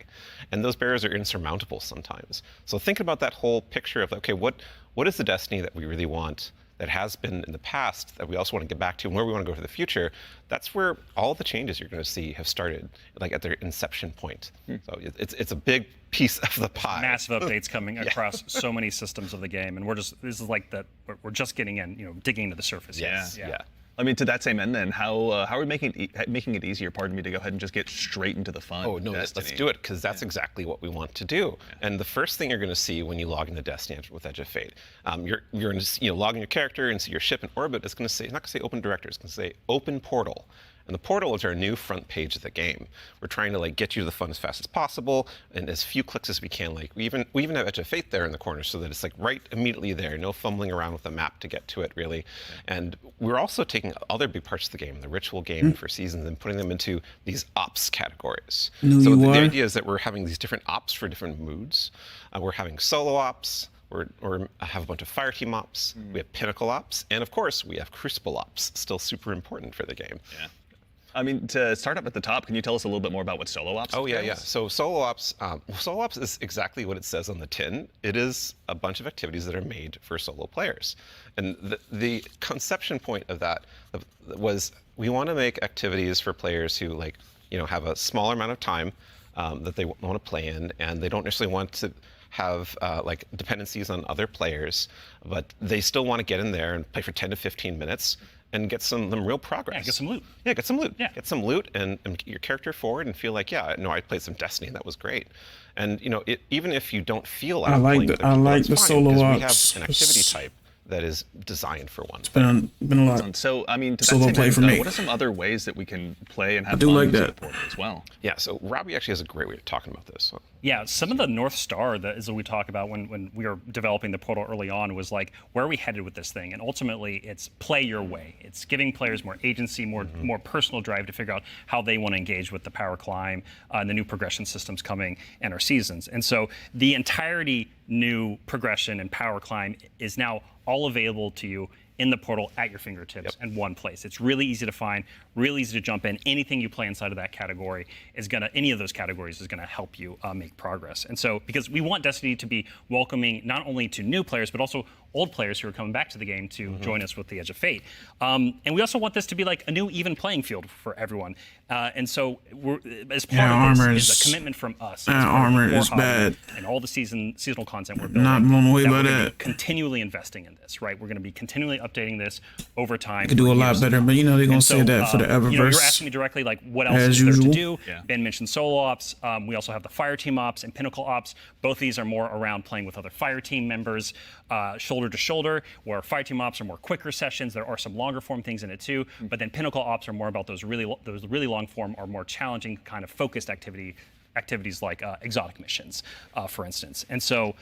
And those barriers are insurmountable sometimes. So think about that whole picture of, okay, what is the Destiny that we really want, that has been in the past, that we also want to get back to, and where we want to go for the future? That's where all the changes you're going to see have started, like at their inception point. So it's a big piece of the pie. Massive updates coming across so many systems of the game, and this is like that. We're just getting in, digging into the surface. Yeah. I mean, to that same end, then, how are we making it easier? Pardon me, to go ahead and just get straight into the fun. Oh no, let's do it, because that's exactly what we want to do. Yeah. And the first thing you're going to see when you log into Destiny with Edge of Fate, you're going to log in your character and see your ship in orbit. It's going to say, it's not going to say Open Director. It's going to say Open Portal. And the portal is our new front page of the game. We're trying to get you to the fun as fast as possible and as few clicks as we can. We even have Edge of Fate there in the corner so that it's right immediately there. No fumbling around with the map to get to it, really. Yeah. And we're also taking other big parts of the game, the ritual game for seasons, and putting them into these ops categories. So the idea is that we're having these different ops for different moods. We're having solo ops. Or have a bunch of fire team ops. We have pinnacle ops. And of course, we have crucible ops, still super important for the game. Yeah. I mean, to start up at the top, can you tell us a little bit more about what solo ops is? Oh, yeah. So solo ops is exactly what it says on the tin. It is a bunch of activities that are made for solo players. And the conception point of that was we want to make activities for players who have a smaller amount of time that they want to play in, and they don't necessarily want to have dependencies on other players, but they still want to get in there and play for 10 to 15 minutes and get some real progress. Yeah, get some loot. Yeah, get some loot. Yeah. Get some loot and get your character forward and feel like, I played some Destiny and that was great. And even if you don't feel like I like the solo ops. We have an activity type that is designed for one. It's been a lot. So, I mean, to solo that play for me. What are some other ways that we can play and have I do fun like using that. the portal as well? Yeah, so Robbie actually has a great way of talking about this. Yeah, some of the North Star that is what we talk about when we were developing the portal early on was where are we headed with this thing? And ultimately, it's play your way. It's giving players more agency, more personal drive to figure out how they want to engage with the power climb and the new progression systems coming and our seasons. And so the entirety new progression and power climb is now all available to you in the portal at your fingertips in one place. It's really easy to find, really easy to jump in. Anything you play inside of that category any of those categories is gonna help you make progress. And so, because we want Destiny to be welcoming not only to new players, but also old players who are coming back to the game to join us with the Edge of Fate. And we also want this to be like a new even playing field for everyone. And so as part of this is a commitment from us. Armor is bad. And all the seasonal content we're building. Not blown away by we're gonna that. be continually investing in this, right? We're going to be continually updating this over time. Could do a lot better, but they're going to say that for the Eververse. You're asking me directly, like, what else as is there usual. to do? Ben mentioned solo ops. We also have the fire team ops and pinnacle ops. Both of these are more around playing with other fire team members, shoulder to shoulder, where fire team ops are more quicker sessions. There are some longer form things in it too, but then pinnacle ops are more about those really long form or more challenging kind of focused activities like exotic missions, for instance. And so,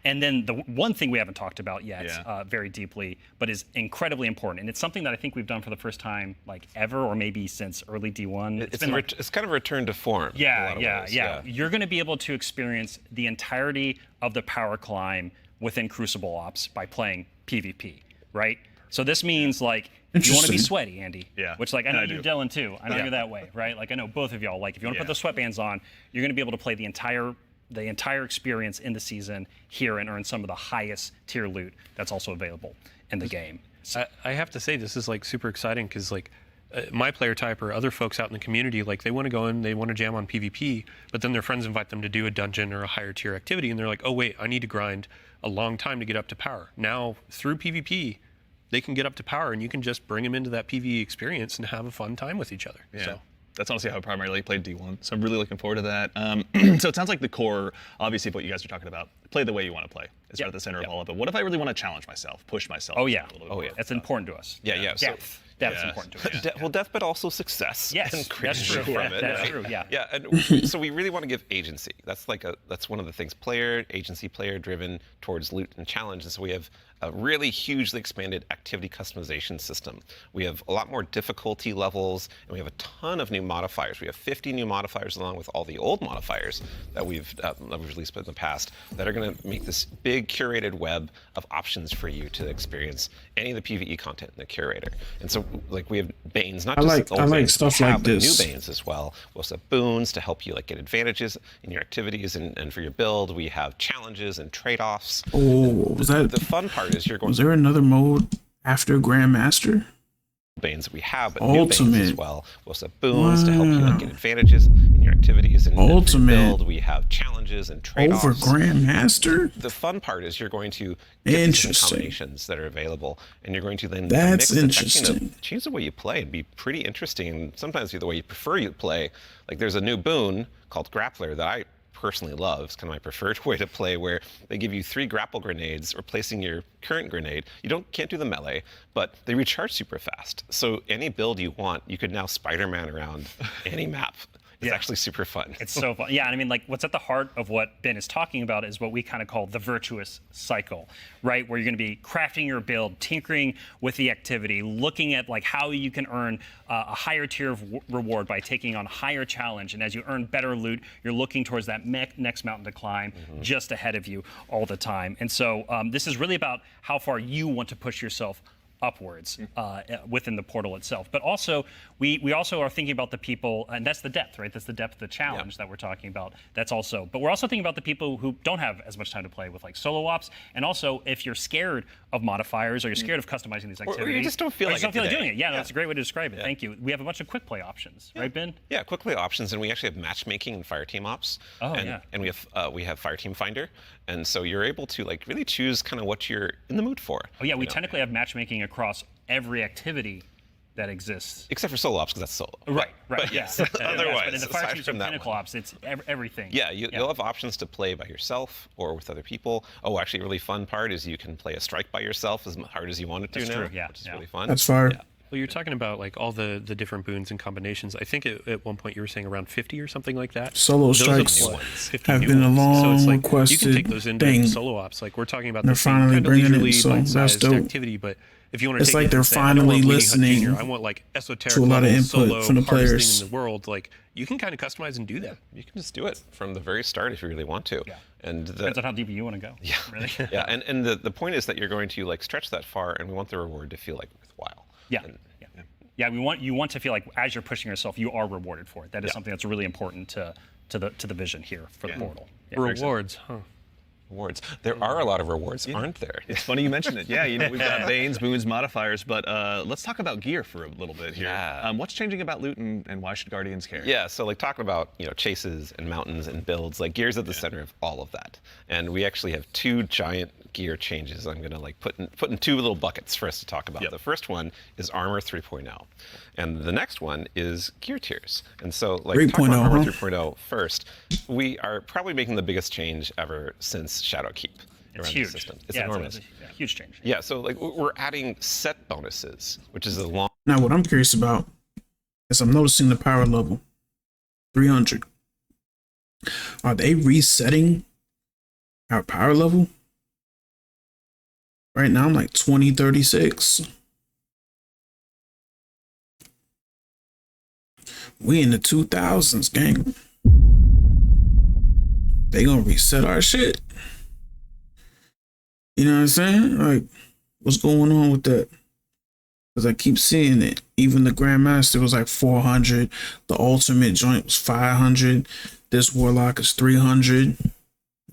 and then the one thing we haven't talked about yet very deeply, but is incredibly important, and it's something that I think we've done for the first time like ever, or maybe since early D1. It's kind of a return to form. Yeah. You're going to be able to experience the entirety of the power climb within Crucible Ops by playing PvP, right? So this means like, you want to be sweaty, Andy. Yeah. Which like I know you're Dylan too. I know you're that way, right? Like I know both of y'all. Like if you want to put the sweatbands on, you're going to be able to play the entire experience in the season here and earn some of the highest tier loot that's also available in the game. So, I have to say this is like super exciting because like my player type or other folks out in the community, like they want to go in, they want to jam on PvP, but then their friends invite them to do a dungeon or a higher tier activity, and they're like, oh wait, I need to grind a long time to get up to power. Now through PvP, they can get up to power, and you can just bring them into that PvE experience and have a fun time with each other. Yeah. So. That's honestly how I primarily played D1, so I'm really looking forward to that. So it sounds like the core, obviously, of what you guys are talking about, play the way you want to play. It's at the center of all of it. What if I really want to challenge myself, push myself? Oh yeah, That's important to us. Depth. That's important to us. Well, death, but also success. Yes, and that's true. from it. That's true. Yeah. Yeah, and so we really want to give agency. That's one of the things. Player driven towards loot and challenge. And so we have a really hugely expanded activity customization system. We have a lot more difficulty levels, and we have a ton of new modifiers. We have 50 new modifiers along with all the old modifiers that we've released in the past that are going to make this big curated web of options for you to experience any of the PvE content in the curator. And so, like, we have Banes, not just old Banes, stuff we like have this. new Banes as well. We also have boons to help you like get advantages in your activities and for your build. We have challenges and trade-offs. Oh, was that the fun part? Is you're going. Was there another mode after Grandmaster? Banes that we have, but Ultimate. new Banes as well. We also have boons to help you like get advantages in your activities and Ultimate. for your build. We have challenges and trade-offs. Over Grandmaster? The fun part is you're going to get these different combinations that are available, and you're going to then That's mix interesting. change the way you play and be pretty interesting, and sometimes be the way you prefer you play. Like there's a new boon called Grappler that I personally love. It's kind of my preferred way to play, where they give you 3 grapple grenades replacing your current grenade. You can't do the melee, but they recharge super fast. So any build you want, you could now Spider-Man around any map. It's actually super fun. It's so fun. Yeah, and I mean, like, what's at the heart of what Ben is talking about is what we kind of call the virtuous cycle, right? Where you're going to be crafting your build, tinkering with the activity, looking at like how you can earn a higher tier of reward by taking on a higher challenge. And as you earn better loot, you're looking towards that next mountain to climb just ahead of you all the time. And so this is really about how far you want to push yourself upwards within the portal itself. But also, we also are thinking about the people, and that's the depth, right? That's the depth of the challenge that we're talking about. That's also, but we're also thinking about the people who don't have as much time to play with like solo ops, and also if you're scared of modifiers or you're scared of customizing these activities. Or you just don't feel like doing it. Yeah, that's a great way to describe it. Thank you. We have a bunch of quick play options, right, Ben? Yeah, quick play options, and we actually have matchmaking and fire team ops. And we have fire team finder, and so you're able to like really choose kind of what you're in the mood for. Oh yeah, we technically have matchmaking across every activity that exists. Except for solo ops, because that's solo. Right. But yes, otherwise, but in the fire teams or pinnacle ops, it's everything. Yeah, you'll have options to play by yourself or with other people. Oh, actually, a really fun part is you can play a strike by yourself as hard as you want it to now, which is really fun. That's fire. Yeah. Well, you're talking about like all the different boons and combinations. I think at one point you were saying around 50 or something like that. Solo strikes have been a so it's like long-requested you can take those into thing. solo ops. Like we're talking about They're this being finally kind of bringing it, leisurely, so that's bite-sized dope. activity, but if you want to It's take like it they're and say, I don't finally want Weenie Hut listening Jr., I want like esoteric to a lot of level, input solo, from the hardest players. thing in the world. Like you can kind of customize and do that. You can just do it from the very start if you really want to. And Depends on how deep you want to go. Yeah, Really. yeah, and the point is that you're going to like stretch that far, and we want the reward to feel like worthwhile. Yeah. And, Yeah, you want to feel like as you're pushing yourself, you are rewarded for it. That is something that's really important to the vision here for the portal. Yeah. Rewards, huh? Rewards. There are a lot of rewards, aren't there? It's funny you mentioned it. Yeah, we've got Banes, boons, modifiers, but let's talk about gear for a little bit here. Yeah. What's changing about loot and why should Guardians care? Yeah, so like talking about chases and mountains and builds, like gear's at the center of all of that. And we actually have 2 giant gear changes I'm gonna like put in 2 little buckets for us to talk about. Yep. The first one is Armor 3.0. And the next one is gear tiers. And so like talking about Armor 3.0 first, we are probably making the biggest change ever since Shadowkeep. It's around huge. the system. It's yeah, enormous. It's a huge change. Yeah, so like we're adding set bonuses, which is a long. Now, what I'm curious about is I'm noticing the power level 300. Are they resetting our power level? Right now, I'm like 2036. We in the 2000s, gang. They gonna reset our shit. You know what I'm saying? Like, what's going on with that? Because I keep seeing it. Even the Grandmaster was like 400. The Ultimate joint was 500. This Warlock is 300.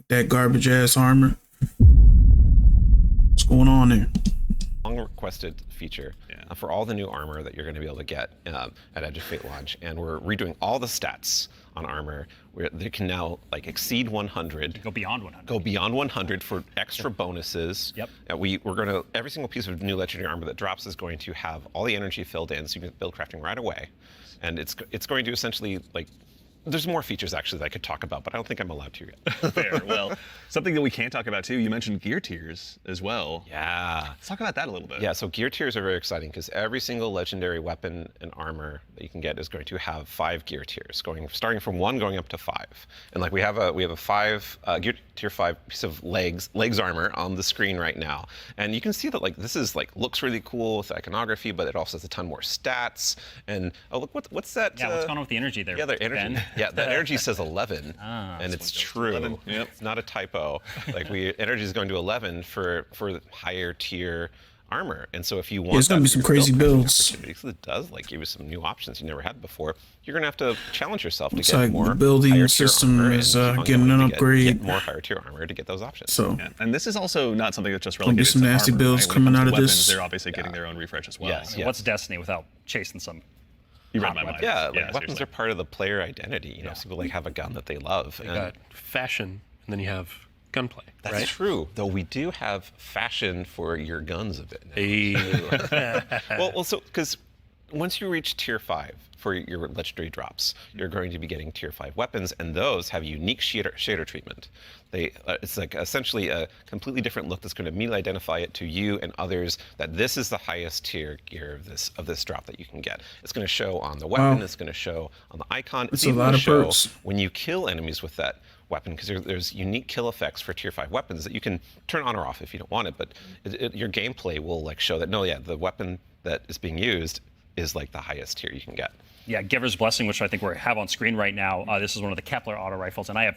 That garbage ass armor. What's going on there? Long requested feature for all the new armor that you're going to be able to get at Edge of Fate launch, and we're redoing all the stats on armor. Where they can now like exceed 100. Go beyond 100. Go beyond 100 for extra bonuses. Yep. We're going to every single piece of new legendary armor that drops is going to have all the energy filled in, so you can build crafting right away, and it's going to essentially like. There's more features actually that I could talk about, but I don't think I'm allowed to yet. Fair. Well, something that we can talk about too, you mentioned gear tiers as well. Yeah. Let's talk about that a little bit. Yeah, so gear tiers are very exciting because every single legendary weapon and armor that you can get is going to have 5 gear tiers, starting from 1 going up to 5. And like we have a 5 gear tier 5 piece of legs armor on the screen right now. And you can see that like this is like looks really cool with iconography, but it also has a ton more stats. And oh look, what's that? Yeah, what's going on with the energy there? Yeah, the energy. Ben? Yeah, that energy says 11, and it's true. 11. Yep. It's not a typo. Like energy is going to 11 for the higher tier armor, and so if you want, it's gonna be some crazy builds. It does like give you some new options you never had before. You're gonna have to challenge yourself to It's get like more. the building higher tier system armor is and getting an ongoing to upgrade. Get more higher tier armor to get those options. So Yeah. And this is also not something that's just Gonna be relegated some to nasty armor, builds right? When it coming comes out to of weapons, this. They're obviously getting their own refresh as well. Yes. What's Destiny without chasing some? You read hot my mind. weapons? Yeah, like weapons seriously. are part of the player identity. You know, some people like have a gun that they love. You got fashion, and then you have gunplay. That's right? true. Though we do have fashion for your guns a bit now. Hey. well, so because once you reach tier 5 for your legendary drops, you're going to be getting tier 5 weapons, and those have unique shader treatment. It's like essentially a completely different look that's going to immediately identify it to you and others that this is the highest tier gear of this drop that you can get. It's going to show on the weapon. Wow. It's going to show on the icon. It's It's a even lot gonna of show perks. when you kill enemies with that weapon, because there's unique kill effects for tier 5 weapons that you can turn on or off if you don't want it, but your gameplay will like show that, no, yeah, the weapon that is being used is like the highest tier you can get. Yeah, Giver's Blessing, which I think we have on screen right now. This is one of the Kepler auto rifles, and I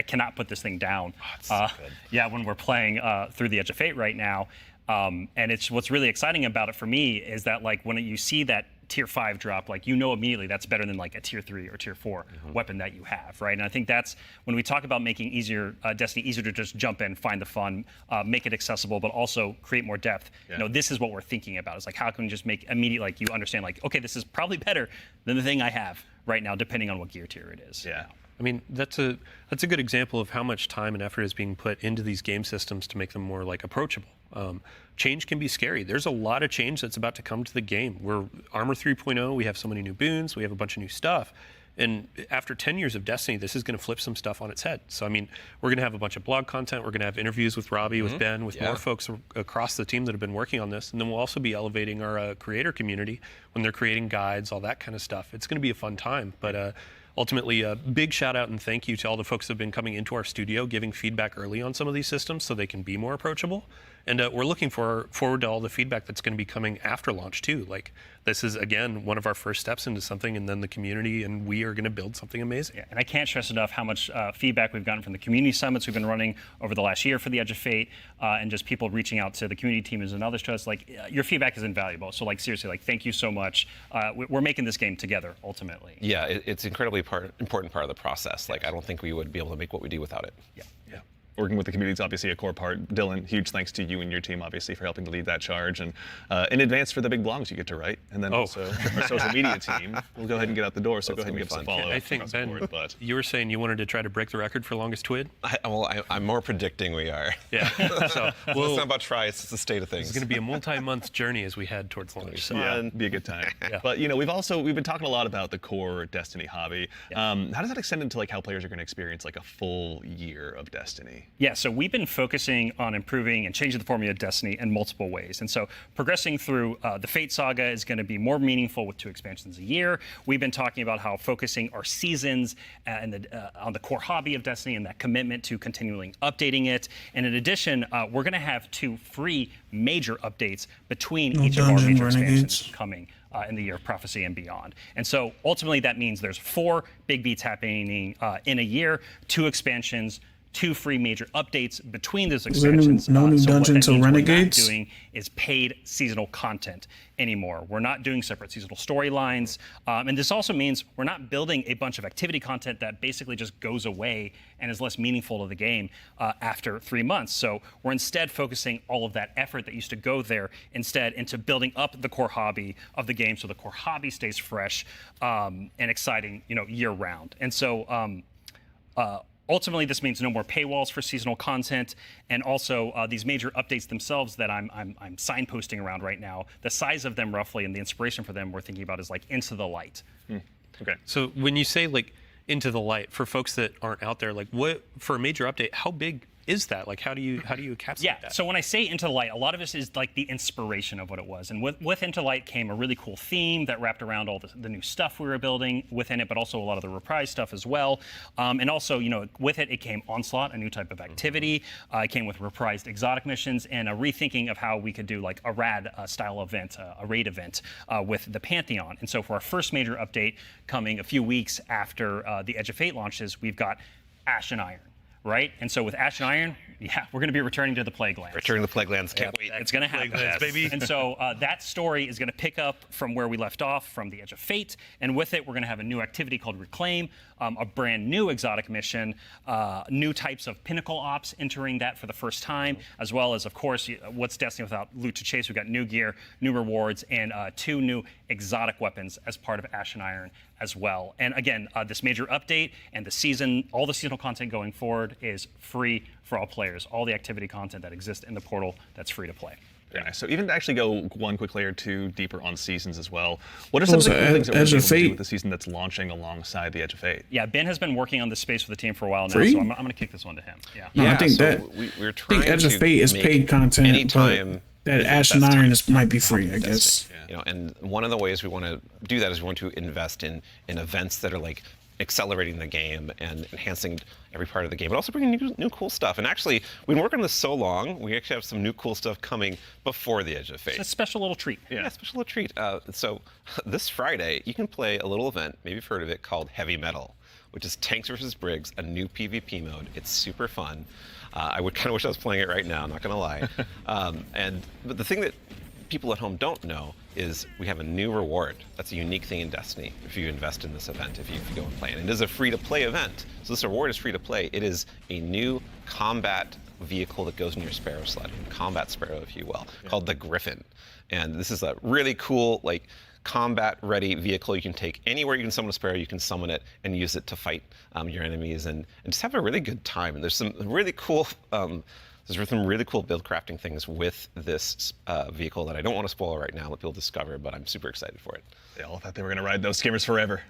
cannot put this thing down. Oh, it's so good. Yeah, when we're playing through the Edge of Fate right now, and it's what's really exciting about it for me is that like when you see that tier 5 drop, like you know immediately that's better than like a tier 3 or tier 4 weapon that you have, right? And I think that's when we talk about making Destiny easier to just jump in, find the fun, make it accessible, but also create more depth. Yeah. You know, this is what we're thinking about. It's like how can we just make immediate, like you understand, like okay, this is probably better than the thing I have right now, depending on what gear tier it is. Yeah. I mean, that's a good example of how much time and effort is being put into these game systems to make them more like approachable. Change can be scary. There's a lot of change that's about to come to the game. We're Armor 3.0, we have so many new boons, we have a bunch of new stuff. And after 10 years of Destiny, this is going to flip some stuff on its head. So, I mean, we're going to have a bunch of blog content. We're going to have interviews with Robbie, with Ben, with more folks across the team that have been working on this. And then we'll also be elevating our creator community when they're creating guides, all that kind of stuff. It's going to be a fun time. But ultimately, a big shout out and thank you to all the folks that have been coming into our studio, giving feedback early on some of these systems so they can be more approachable. And we're looking forward to all the feedback that's going to be coming after launch too. Like this is again one of our first steps into something, and then the community and we are going to build something amazing. Yeah, and I can't stress enough how much feedback we've gotten from the community summits we've been running over the last year for the Edge of Fate, and just people reaching out to the community teams and others to us. Like your feedback is invaluable. So like seriously, like thank you so much. We're making this game together ultimately. Yeah, it's incredibly important part of the process. Like I don't think we would be able to make what we do without it. Yeah. Working with the community is obviously a core part. Dylan, huge thanks to you and your team, obviously, for helping to lead that charge. And in advance for the big blogs you get to write. And then also our social media team. We'll go ahead and get out the door, so go ahead and give us a follow. I think, Ben, you were saying you wanted to try to break the record for longest twid? I'm more predicting we are. Yeah. So it's not about try, it's the state of things. It's going to be a multi-month journey as we head towards launch. So. Yeah, be a good time. But, you know, we've been talking a lot about the core Destiny hobby. How does that extend into like how players are going to experience like a full year of Destiny? Yeah, so we've been focusing on improving and changing the formula of Destiny in multiple ways. And so progressing through the Fate Saga is going to be more meaningful with 2 expansions a year. We've been talking about how focusing our seasons and on the core hobby of Destiny and that commitment to continually updating it. And in addition, we're going to have 2 free major updates between each of our major expansions coming in the Year of Prophecy and beyond. And so ultimately that means there's 4 big beats happening in a year, 2 expansions, 2 free major updates between those expansions. No new dungeons or renegades? What we're not doing is paid seasonal content anymore. We're not doing separate seasonal storylines. And this also means we're not building a bunch of activity content that basically just goes away and is less meaningful to the game after 3 months. So we're instead focusing all of that effort that used to go there instead into building up the core hobby of the game so the core hobby stays fresh and exciting, year round. And so ultimately, this means no more paywalls for seasonal content, and also these major updates themselves that I'm signposting around right now. The size of them, roughly, and the inspiration for them we're thinking about is like Into the Light. Okay. So when you say like Into the Light, for folks that aren't out there, like what for a major update, how big is that? Like how do you encapsulate that? So when I say Into the Light, a lot of this is like the inspiration of what it was. And with Into the Light came a really cool theme that wrapped around all the new stuff we were building within it, but also a lot of the reprise stuff as well. And also, with it came Onslaught, a new type of activity. It came with reprised exotic missions and a rethinking of how we could do like a rad style event, a raid event with the Pantheon. And so for our first major update coming a few weeks after the Edge of Fate launches, we've got Ash and Iron. Right? And so with Ash and Iron, we're going to be returning to the Plaguelands. Returning to the Plaguelands, can't wait. It's going to happen. Plaguelands, baby. And so that story is going to pick up from where we left off from the Edge of Fate. And with it, we're going to have a new activity called Reclaim, a brand new exotic mission, new types of pinnacle ops entering that for the first time, as well as, of course, what's Destiny without loot to chase? We've got new gear, new rewards, and 2 new exotic weapons as part of Ash and Iron as well. And again, this major update and all the seasonal content going forward is free for all players. All the activity content that exists in the portal, that's free to play. Very nice. So even to actually go one quick layer 2 deeper on seasons as well, what are some of the cool things that we're able to do with the season that's launching alongside the Edge of Fate? Yeah, Ben has been working on this space with the team for a while now, Free? so I'm going to kick this one to him. I think we're trying Edge of Fate is paid content, anytime but that Ash and Iron might be free, I guess. And one of the ways we want to do that is we want to invest in events that are like accelerating the game and enhancing every part of the game, but also bringing new cool stuff. And actually, we've been working on this so long, we actually have some new cool stuff coming before the Edge of Fate. It's a special little treat. Yeah, special little treat. So this Friday, you can play a little event, maybe you've heard of it, called Heavy Metal, which is Tanks versus Briggs, a new PvP mode. It's super fun. I would kind of wish I was playing it right now, I'm not going to lie. But the thing that people at home don't know is we have a new reward. That's a unique thing in Destiny if you invest in this event, if you go and play it. And it is a free-to-play event. So this reward is free-to-play. It is a new combat vehicle that goes in your Sparrow sled, combat Sparrow, if you will, called the Griffin. And this is a really cool, like, combat-ready vehicle you can take anywhere you can summon a Sparrow. You can summon it and use it to fight your enemies and just have a really good time. And there's some really cool there's some really cool build crafting things with this vehicle that I don't want to spoil right now, let people discover, but I'm super excited for it. They all thought they were going to ride those skimmers forever.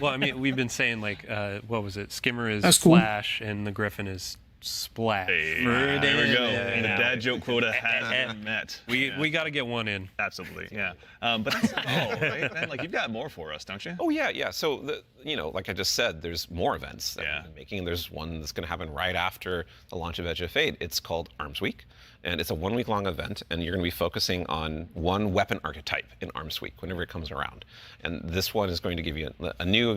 Well, I mean, we've been saying like, what was it? Skimmer is That's cool. Splash, and the Griffin is Splash. Hey, there we go. And the dad joke quota has been met. We got to get one in. Absolutely, yeah. But that's not all, right, man? Like, you've got more for us, don't you? Oh, yeah. So, like I just said, there's more events that we've been making. There's one that's going to happen right after the launch of Edge of Fate. It's called Arms Week. And it's a 1 week long event, and you're going to be focusing on one weapon archetype in Arms Week whenever it comes around. And this one is going to give you a new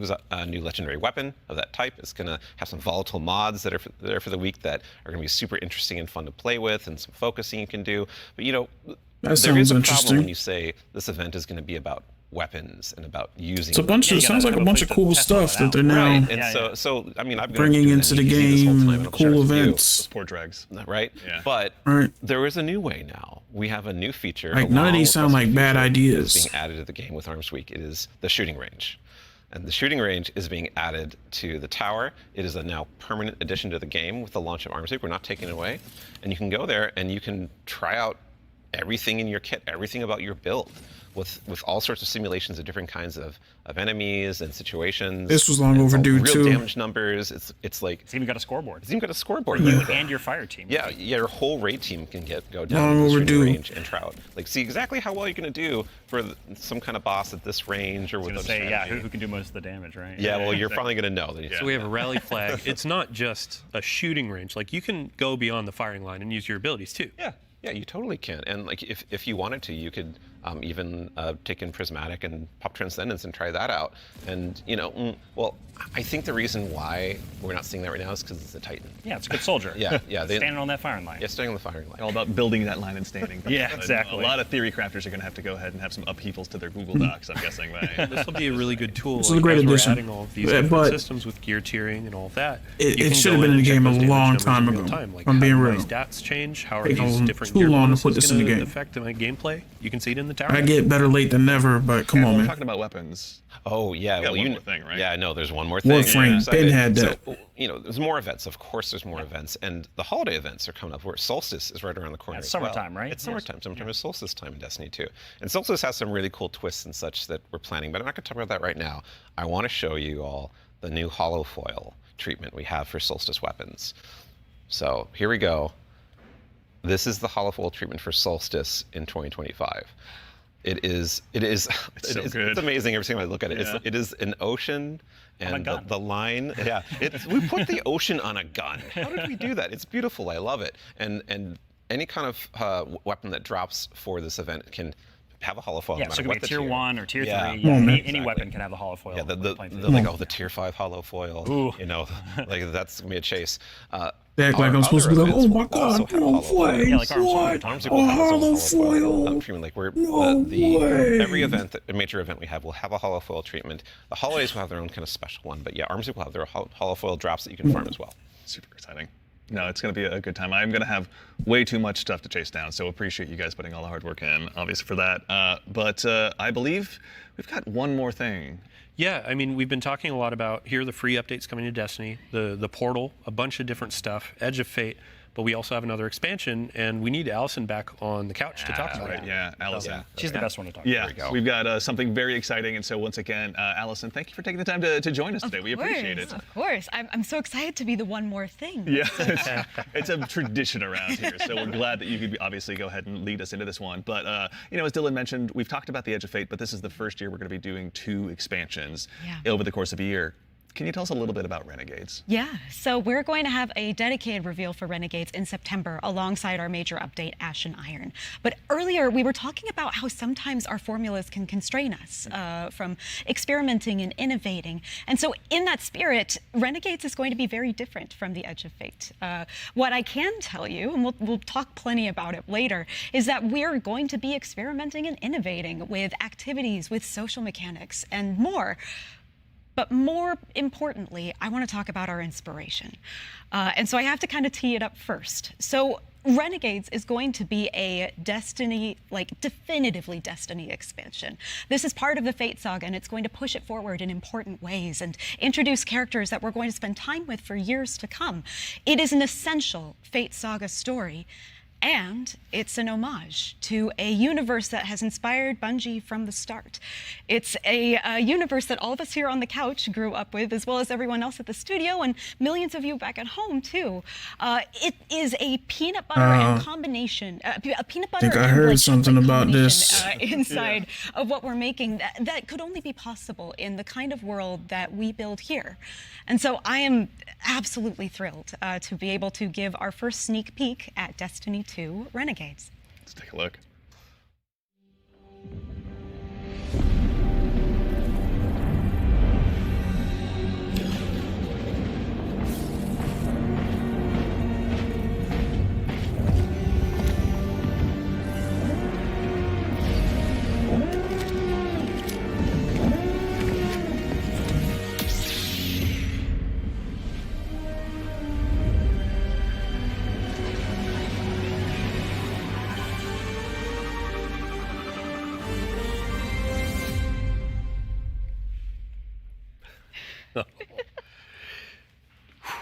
legendary weapon of that type. It's going to have some volatile mods that are there for the week that are going to be super interesting and fun to play with, and some focusing you can do. But you know, That there is sounds a interesting. problem when you say this event is going to be about weapons and about using. It's a bunch of sounds like a bunch of cool stuff that they're now Right, and so I mean, I've been bringing doing into the easy this whole game time, and I'll share cool it with you. events. Poor dregs. Right? Yeah. But Right. there is a new way now. We have a new feature. Like, a none of long these sound requested like bad feature ideas. that's being added to the game with Arms Week. It is the shooting range. And the shooting range is being added to the tower. It is a now permanent addition to the game with the launch of Arms Week. We're not taking it away. And you can go there and you can try out everything in your kit, everything about your build, with all sorts of simulations of different kinds of enemies and situations. This was long and overdue, real too. damage numbers. It's like It's even got a scoreboard. it's even got a scoreboard. You there. and your fire team. Yeah, your whole raid team can go down Long to the shooting overdue. range and try out. Like, see exactly how well you're going to do for some kind of boss at this range or with I was a gonna say, yeah, strategy. who can do most of the damage, right? Yeah, well, you're exactly. probably going to know. That So we have a rally flag. It's not just a shooting range. Like, you can go beyond the firing line and use your abilities too. Yeah, you totally can. And like, if you wanted to, you could even take in Prismatic and pop Transcendence and try that out. And you know, well, I think the reason why we're not seeing that right now is because it's a Titan. Yeah, it's a good soldier. Yeah. Standing on that firing line. Yeah, staying on the firing line. All about building that line and standing. Yeah, But exactly. A lot of theory crafters are going to have to go ahead and have some upheavals to their Google Docs, I'm guessing. Right? This will be a really good tool. This is a great as we're addition. adding all of these Yeah, different but systems with gear tiering and all of that. It you can should have go been in the and check game a those damage long numbers time in real ago. time. Like, I'm being how do real. my stats change? How are Taking these them different too gear long to bonuses put this in the gonna game. affect my gameplay? You can see it in the tower. I get better late than never, but come on, We're man. talking about weapons. Oh yeah, got well one you more thing, right? Yeah, no, there's one more thing. Warframe, I'm excited. Ben had that. So, you know, there's more events. Of course, there's more events, and the holiday events are coming up. Where Solstice is right around the corner. It's as well. summertime, right? It's summertime. Summertime is Solstice time in Destiny 2, and Solstice has some really cool twists and such that we're planning. But I'm not going to talk about that right now. I want to show you all the new hollow foil treatment we have for Solstice weapons. So here we go. This is the hollow foil treatment for Solstice in 2025. It is so good. it's amazing every time I look at it. Yeah. It is an ocean On a and gun. the line. Yeah, we put the ocean on a gun. How did we do that? It's beautiful. I love it. And any kind of weapon that drops for this event can have a hollow foil. Yeah, no so it matter could what be a the tier 1 or tier 3. Yeah. Yeah, Come on, man. any Exactly. weapon can have a hollow foil. Yeah, when playing through the like, oh, the tier 5 hollow foil. Ooh. You know, like that's gonna be a chase. They act like Our I'm supposed to be other like, oh events my will god, also have hollow foil. Yeah, like flames, Arms what? Arms A will have its own hollow foil foil. treatment. Like we're No way. every event, a major event we have will have a hollow foil treatment. The holidays will have their own kind of special one, but yeah, Arms will have their hollow foil drops that you can farm as well. Super exciting. No, it's going to be a good time. I'm going to have way too much stuff to chase down, so appreciate you guys putting all the hard work in, obviously, for that. But I believe we've got one more thing. Yeah, I mean, we've been talking a lot about here are the free updates coming to Destiny, the portal, a bunch of different stuff, Edge of Fate, but we also have another expansion, and we need Allison back on the couch to talk about Right, it. yeah, Allison. She's the best one to talk Yeah, we go. we've got something very exciting, and so once again, Allison, thank you for taking the time to join us today. We appreciate it. Of course. I'm so excited to be the one more thing. Yeah, it's a tradition around here, so we're glad that you could obviously go ahead and lead us into this one. But, you know, as Dylan mentioned, we've talked about the Edge of Fate, but this is the first year we're going to be doing 2 expansions over the course of a year. Can you tell us a little bit about Renegades? Yeah, so we're going to have a dedicated reveal for Renegades in September alongside our major update, Ashen Iron. But earlier we were talking about how sometimes our formulas can constrain us from experimenting and innovating. And so in that spirit, Renegades is going to be very different from the Edge of Fate. What I can tell you, and we'll talk plenty about it later, is that we're going to be experimenting and innovating with activities, with social mechanics, and more. But more importantly, I want to talk about our inspiration. And so I have to kind of tee it up first. So Renegades is going to be a Destiny, like definitively Destiny expansion. This is part of the Fate saga, and it's going to push it forward in important ways and introduce characters that we're going to spend time with for years to come. It is an essential Fate saga story. And it's an homage to a universe that has inspired Bungie from the start. It's a universe that all of us here on the couch grew up with, as well as everyone else at the studio and millions of you back at home too. It is a peanut butter and combination, a peanut butter think I and heard red something chocolate about combination, this. inside of what we're making that could only be possible in the kind of world that we build here. And so I am absolutely thrilled to be able to give our first sneak peek at Destiny 2. to Renegades. Let's take a look.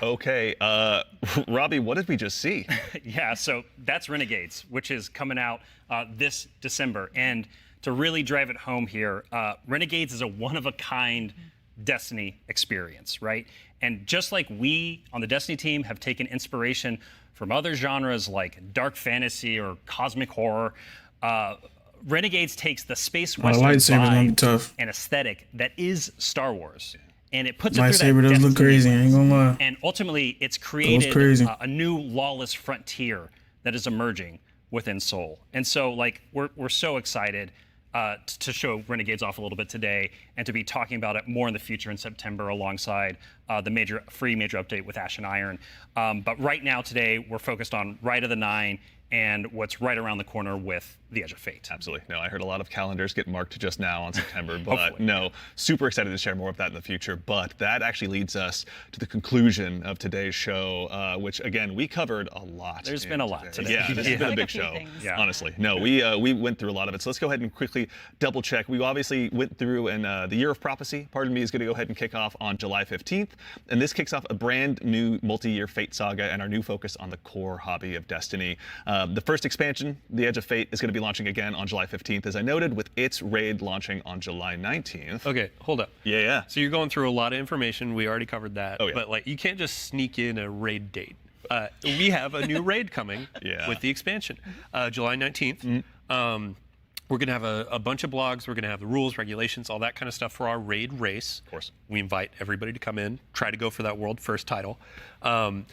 Okay, Robbie, what did we just see? Yeah, so that's Renegades, which is coming out this December. And to really drive it home here, Renegades is a one-of-a-kind Destiny experience, right? And just like we on the Destiny team have taken inspiration from other genres like dark fantasy or cosmic horror, Renegades takes the space western vibe and aesthetic that is Star Wars. And it puts it through that lightsaber does look crazy, I ain't gonna lie. And ultimately, it's created a new lawless frontier that is emerging within Seoul. And so, like, we're so excited to show Renegades off a little bit today and to be talking about it more in the future in September alongside the free major update with Ash and Iron. But right now, today, we're focused on Rite of the Nine and what's right around the corner with the Edge of Fate. Absolutely. No, I heard a lot of calendars get marked just now on September, but no, super excited to share more of that in the future. But that actually leads us to the conclusion of today's show, which again, we covered a lot. There's been a lot today. Yeah, this has been a big show, honestly. No, we went through a lot of it. So let's go ahead and quickly double check. We obviously went through, and the Year of Prophecy, pardon me, is going to go ahead and kick off on July 15th. And this kicks off a brand new multi-year Fate saga and our new focus on the core hobby of Destiny. The first expansion, The Edge of Fate, is going to be launching again on July 15th, as I noted, with its raid launching on July 19th. Okay, hold up. Yeah. So you're going through a lot of information. We already covered that. Oh, yeah. But like, you can't just sneak in a raid date. We have a new raid coming with the expansion, July 19th. We're going to have a bunch of blogs. We're going to have the rules, regulations, all that kind of stuff for our raid race. Of course. We invite everybody to come in, try to go for that world first title. And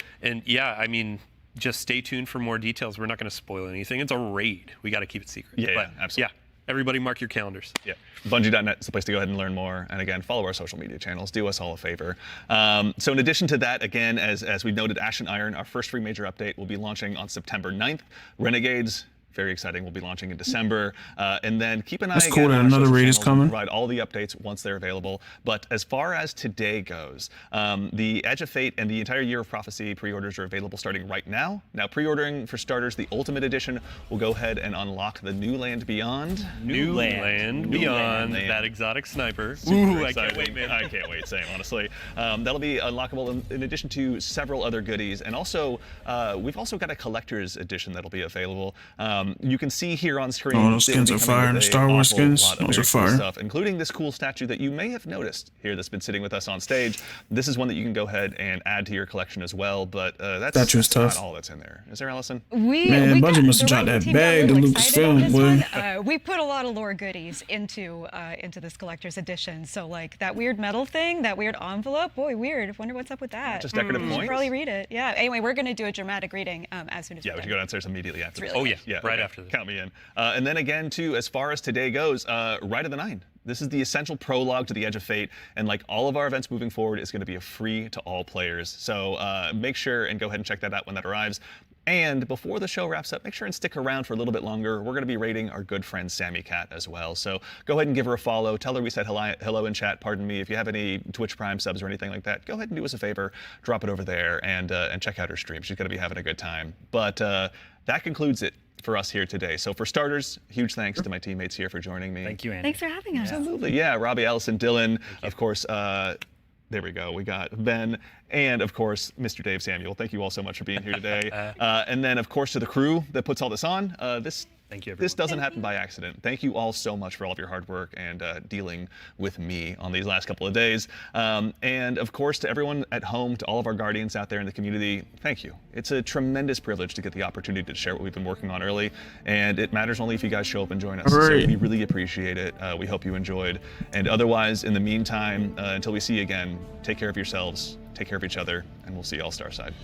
yeah, I mean, just stay tuned for more details. We're not going to spoil anything. It's a raid. We got to keep it secret. Yeah, absolutely. Yeah, everybody mark your calendars. Yeah, Bungie.net is the place to go ahead and learn more. And again, follow our social media channels. Do us all a favor. So in addition to that, again, as we noted, Ash and Iron, our first free major update, will be launching on September 9th. Renegades, very exciting, will be launching in December. And then keep an eye That's again cool on that our another social raid is channels. coming. We'll provide all the updates once they're available. But as far as today goes, the Edge of Fate and the entire Year of Prophecy pre-orders are available starting right now. Now, pre-ordering for starters, the Ultimate Edition will go ahead and unlock the New Land Beyond. New Land Beyond, that exotic sniper. Super I can't wait, man. I can't wait, same, honestly. That'll be unlockable in addition to several other goodies. And also, we've also got a collector's edition that'll be available. You can see here on screen. Oh, those skins are fire. The Star Wars skins, those are fire. Stuff, including this cool statue that you may have noticed here that's been sitting with us on stage. This is one that you can go ahead and add to your collection as well, but that's tough. not all that's in there. Is there, Allison? Man, Bungie must have dropped that bag to Lucasfilm, boy. We put a lot of lore goodies into this collector's edition. So like that weird metal thing, that weird envelope, boy, weird. Wonder what's up with that. Just decorative You points? should probably read it. Yeah. Anyway, we're going to do a dramatic reading as soon as we should go downstairs immediately after this. Really right after this. Count me in. And then again, too, as far as today goes, Rite of the Nine. This is the essential prologue to the Edge of Fate, and like all of our events moving forward, is going to be a free to all players. So make sure and go ahead and check that out when that arrives. And before the show wraps up, make sure and stick around for a little bit longer. We're going to be rating our good friend Sammy Cat as well. So go ahead and give her a follow. Tell her we said hello in chat. Pardon me. If you have any Twitch Prime subs or anything like that, go ahead and do us a favor. Drop it over there and check out her stream. She's going to be having a good time. But that concludes it for us here today. So for starters, huge thanks to my teammates here for joining me. Thank you, Andy. Thanks for having us. Absolutely. Yeah, Robbie, Allison, Dylan, of course. There we go. We got Ben and, of course, Mr. Dave Samuel. Thank you all so much for being here today. And then, of course, to the crew that puts all this on. Thank you, everyone. This doesn't happen by accident. Thank you all so much for all of your hard work and dealing with me on these last couple of days. And, of course, to everyone at home, to all of our guardians out there in the community, thank you. It's a tremendous privilege to get the opportunity to share what we've been working on early. And it matters only if you guys show up and join us. Right. So we really appreciate it. We hope you enjoyed. And otherwise, in the meantime, until we see you again, take care of yourselves, take care of each other, and we'll see you all Starside.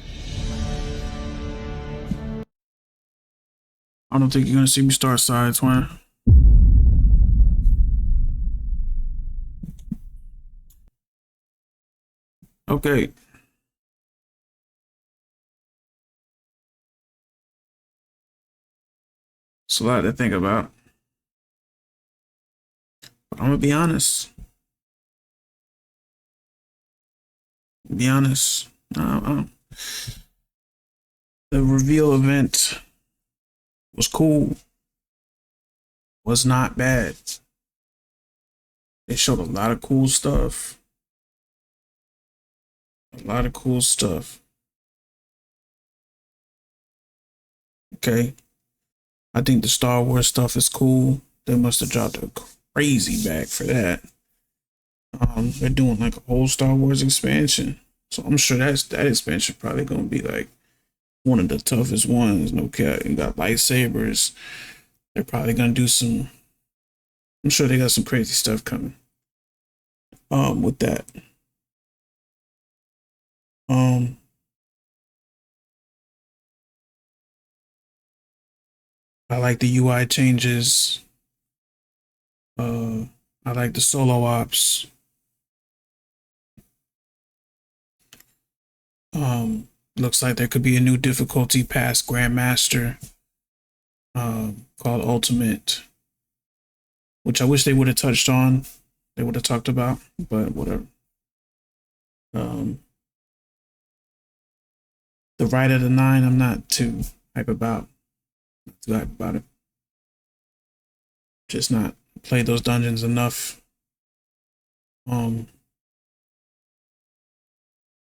I don't think you're gonna see me start side twin. Okay. It's a lot to think about. But I'm gonna be honest. Be honest. The reveal event was cool. Was not bad. They showed a lot of cool stuff. A lot of cool stuff. Okay. I think the Star Wars stuff is cool. They must have dropped a crazy bag for that. They're doing like a whole Star Wars expansion. So I'm sure that expansion probably gonna be like one of the toughest ones. No cap. You got lightsabers. They're probably gonna do some. I'm sure they got some crazy stuff coming. With that. I like the UI changes. I like the solo ops. Looks like there could be a new difficulty past Grandmaster, called Ultimate, which I wish they would have touched on. They would have talked about, but whatever. The Rite of the Nine, I'm not too hype about. Not too hype about it. Just not played those dungeons enough.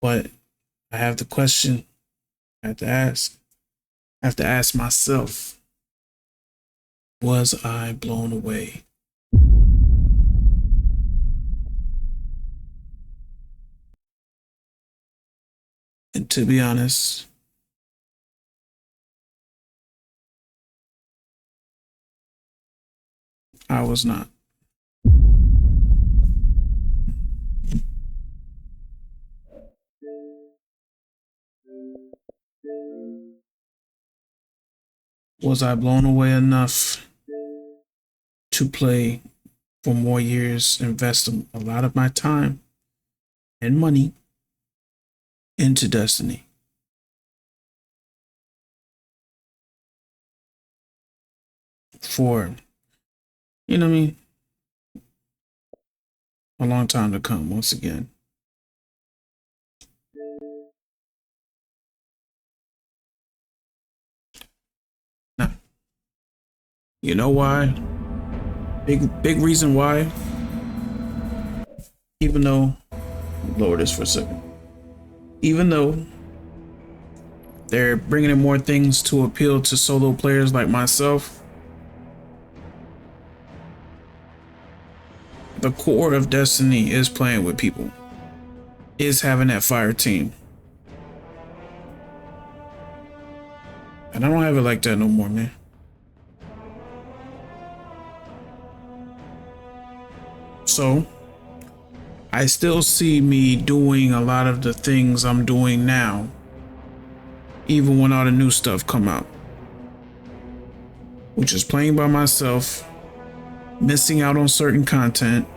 But I have the question I have to ask. I have to ask myself, was I blown away? And to be honest, I was not. Was I blown away enough to play for more years, invest a lot of my time and money into Destiny? For, you know what I mean? A long time to come, once again. Now, you know why? Big reason why. Even though, lower this for a second. Even though they're bringing in more things to appeal to solo players like myself, the core of Destiny is playing with people, is having that fire team. And I don't have it like that no more, man. So, I still see me doing a lot of the things I'm doing now, even when all the new stuff come out, which is playing by myself, missing out on certain content,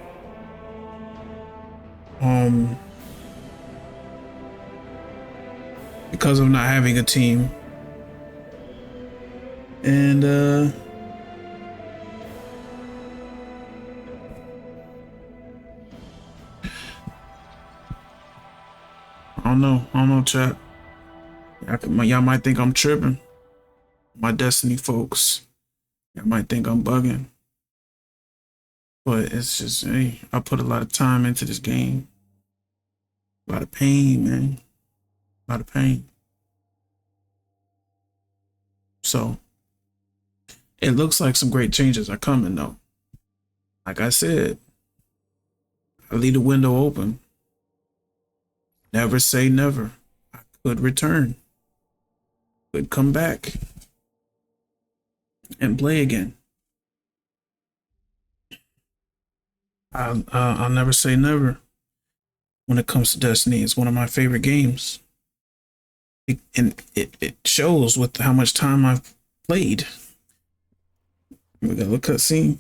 because of not having a team, and I don't know, chat. Y'all might think I'm tripping. My Destiny folks, y'all might think I'm bugging. But it's just, hey, I put a lot of time into this game. A lot of pain, man. A lot of pain. So, it looks like some great changes are coming, though. Like I said, I leave the window open. Never say never. I could return. Could come back and play again. I'll never say never when it comes to Destiny. It's one of my favorite games. It shows with how much time I've played. We got a little cutscene.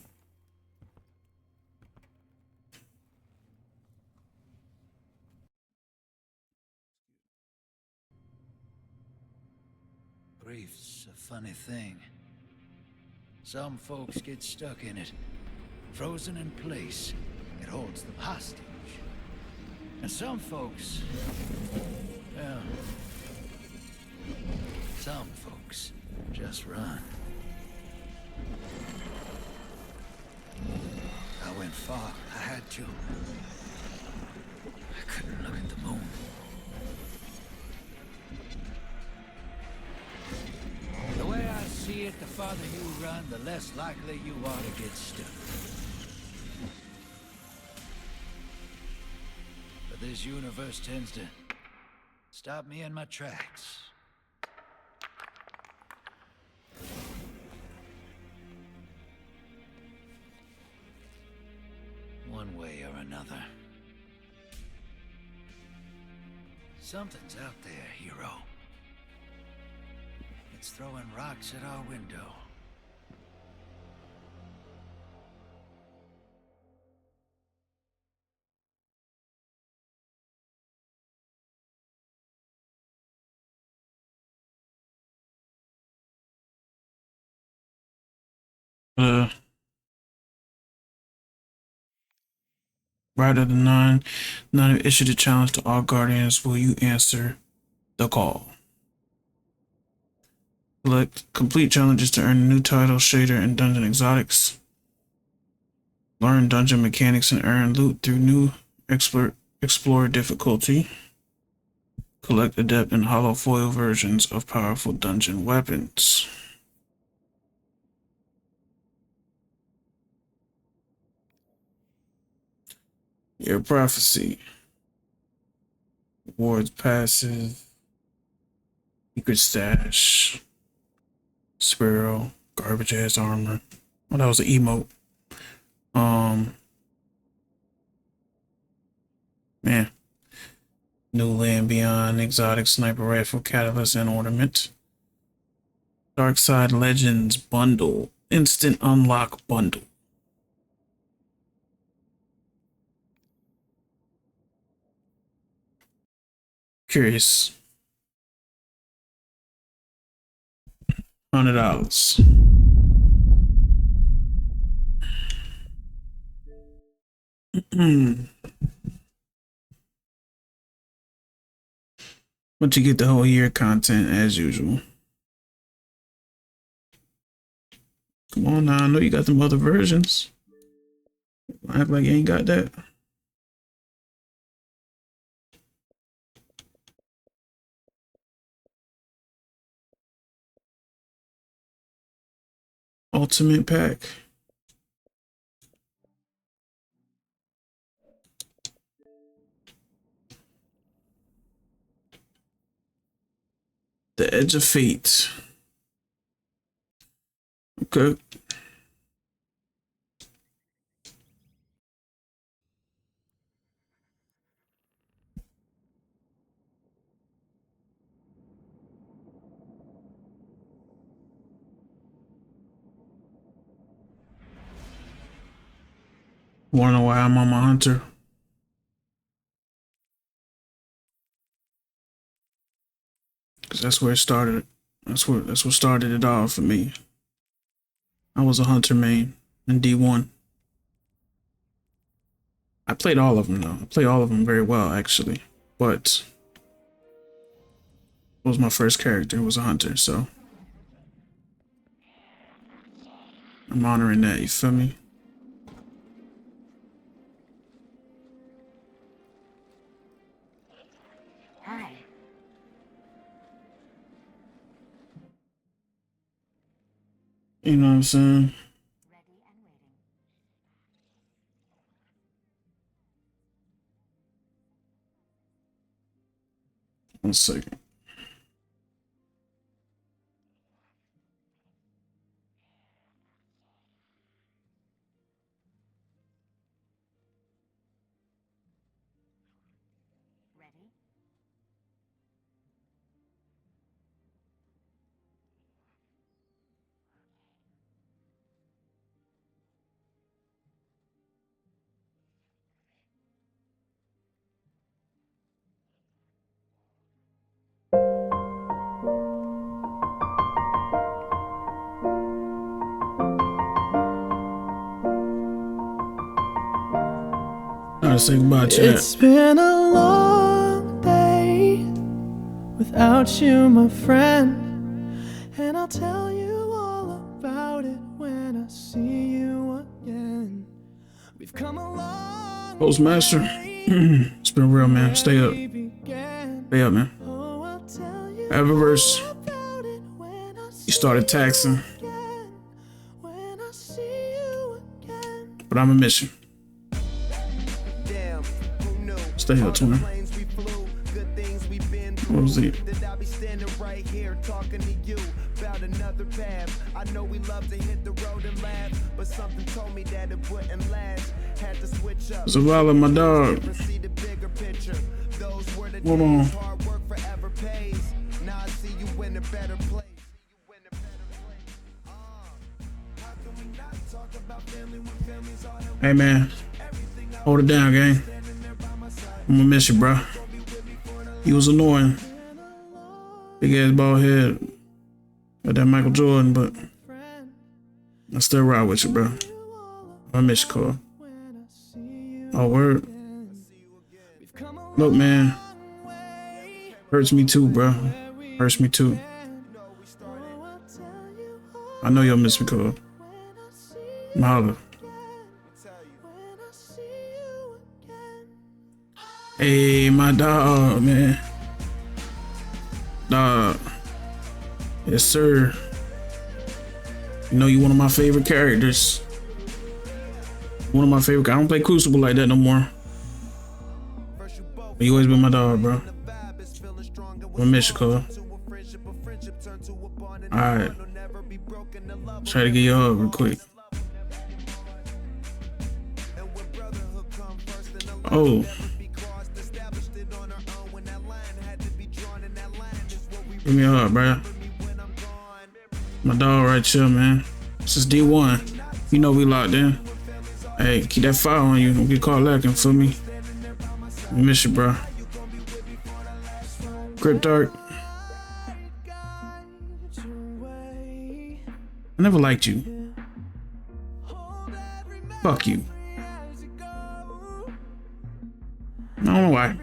Grief's a funny thing. Some folks get stuck in it, frozen in place. It holds them hostage. And some folks, well, some folks just run. I went far. I had to. I couldn't look at the moon. The way I see it, the farther you run, the less likely you are to get stuck. But this universe tends to stop me in my tracks. One way or another. Something's out there, hero. It's throwing rocks at our window. Rider of the Nine have issued a challenge to all Guardians. Will you answer the call? Complete challenges to earn a new title, shader, and dungeon exotics. Learn dungeon mechanics and earn loot through new explore difficulty. Collect adept and hollow foil versions of powerful dungeon weapons. Your prophecy. Rewards passive. Secret stash. Sparrow. Garbage ass armor. Oh, that was an emote. Man. New Land Beyond, exotic sniper rifle, catalyst, and ornament. Dark Side Legends bundle. Instant unlock bundle. Curious. $100. But you get the whole year content as usual. Come on now, I know you got them other versions. Act like you ain't got that. Ultimate pack. The Edge of Fate. Okay. Wanna know why I'm on my hunter? Cause that's where it started. That's what started it all for me. I was a hunter main in D1. I played all of them though. I played all of them very well actually, but it was my first character. It was a hunter, so I'm honoring that. You feel me? Hi. You know what I'm saying? Ready and waiting. 1 second. Ready? Gotta say goodbye to It's been a long day without you, my friend, and I'll tell you all about it when I see you again. We've come a long Postmaster. It's been real, man. Stay up. Stay up, man. Eververse. You started taxing. But I'm a mission. Stay up, twin. What was it? I know we love to hit the road and laugh, but something told me that it wouldn't last. Had to switch up. Zavala, my dog. Hold on. Hard work forever pays. Now I see you in a better place. Hey, man. Hold it down, gang. I'm gonna miss you, bro. He was annoying. Big ass bald head. Got that Michael Jordan, but I still ride with you, bro. I miss you, Cole. Oh, word. Look, man. Hurts me too, bro. Hurts me too. I know you'll miss me, Cole. Mahalo. Hey, my dog, man. Dog. Yes, sir. You know you one of my favorite characters. One of my favorite. I don't play Crucible like that no more. But you always been my dog, bro. I'm gonna miss you, Cole. Alright. Try to get you a hug real quick. Oh. Give me a hug, bro. My dog right here, man. This is D1. You know we locked in. Hey, keep that fire on you. Don't get caught lacking for me. I miss you, bro. Cryptarch. I never liked you. Fuck you. I don't know why.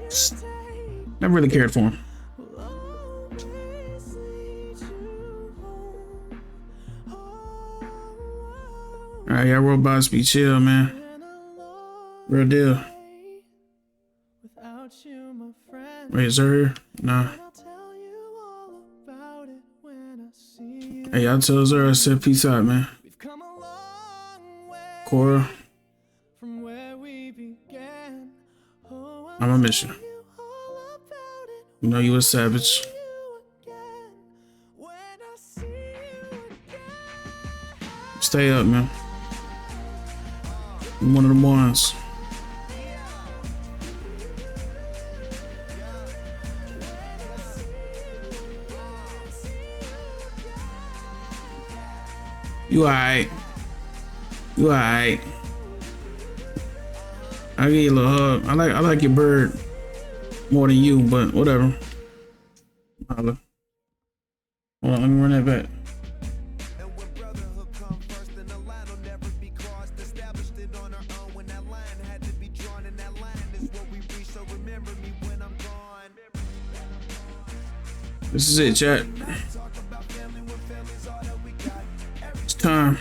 Just never really cared for him. Alright, y'all robots be chill, man. Real deal. Wait, is her here? Nah. Hey, y'all tell Zara I said peace out, man. Cora. I'ma miss you. You know you a savage. Stay up, man. I'm one of them ones. You alright. You alright. I'll give you a little hug. I like your bird more than you, but whatever. Holla. Hold on, let me run that back. This is it, chat. It's time.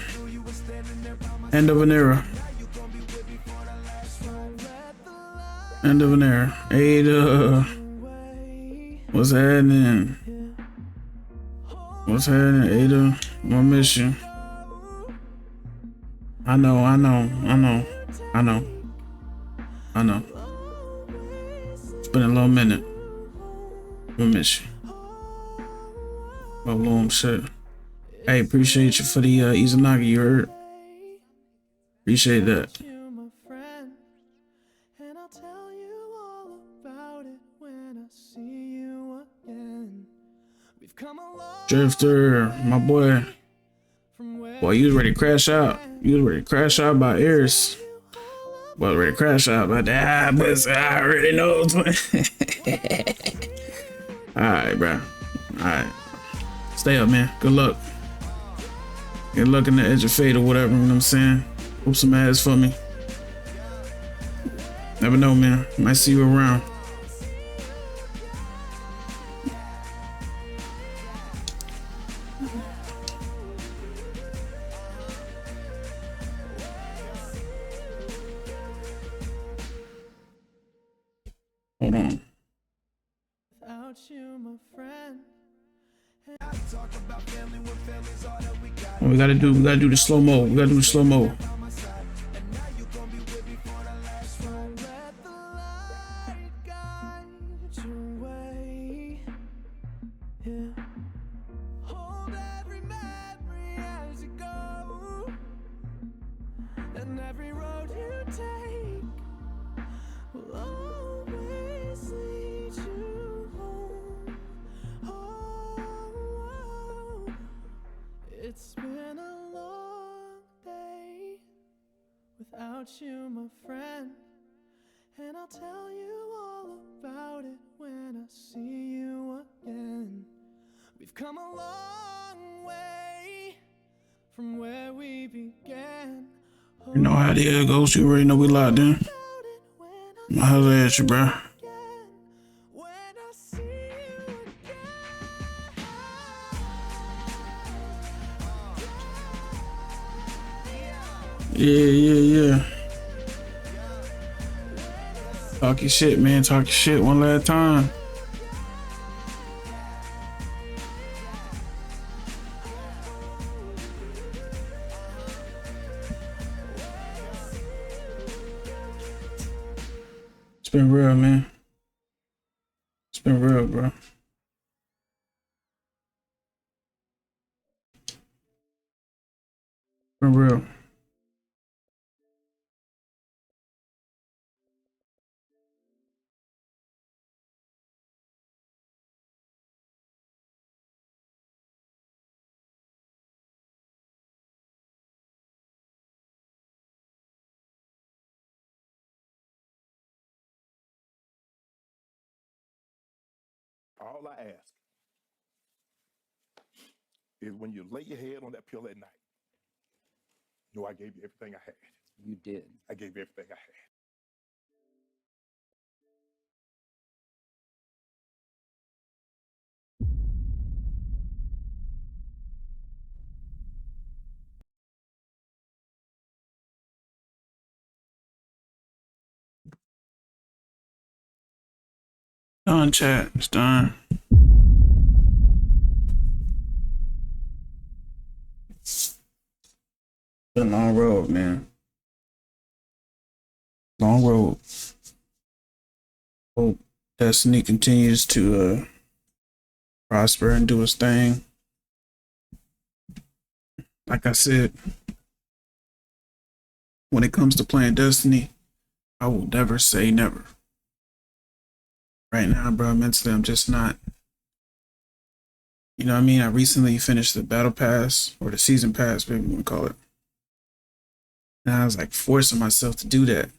End of an era. End of an era. Ada. What's happening? What's happening, Ada? I'm gonna miss you. I know. It's been a long minute. I'm gonna miss you. Oh, long shit. Hey, appreciate you for the Izanagi, you heard? Appreciate that. Drifter, my boy. Boy, you was ready to crash out. You was ready to crash out by Eris. Well, ready to crash out by that, but I already know. Alright, bro. Alright. Stay up, man. Good luck. Good luck in the edge of fate or whatever, you know what I'm saying? Whoop some ass for me. Never know, man. Might see you around. Hold on. Without you, my friend. We gotta do the slow mo. We gotta do the slow mo. Let the light guide your way. Yeah. Hold every memory as you go, and every road you take will always lead you home. Oh, it's been a long day without you, my friend, and I'll tell you all about it when I see you again. We've come a long way from where we began. You know how the air goes. You already know we locked in. I'll holler at you, bro. When I see you Yeah. Talk your shit, man. Talk your shit one last time. It's been real, man. It's been real, bro. Been real. All I ask is when you lay your head on that pillow at night, know I gave you everything I had. You did. I gave you everything I had. Done, chat. It's done. Been a long road, man. Long road. Hope Destiny continues to prosper and do its thing. Like I said, when it comes to playing Destiny, I will never say never. Right now, bro, mentally, I'm just not. You know what I mean? I recently finished the battle pass, or the season pass, whatever you want to call it. And I was like forcing myself to do that. You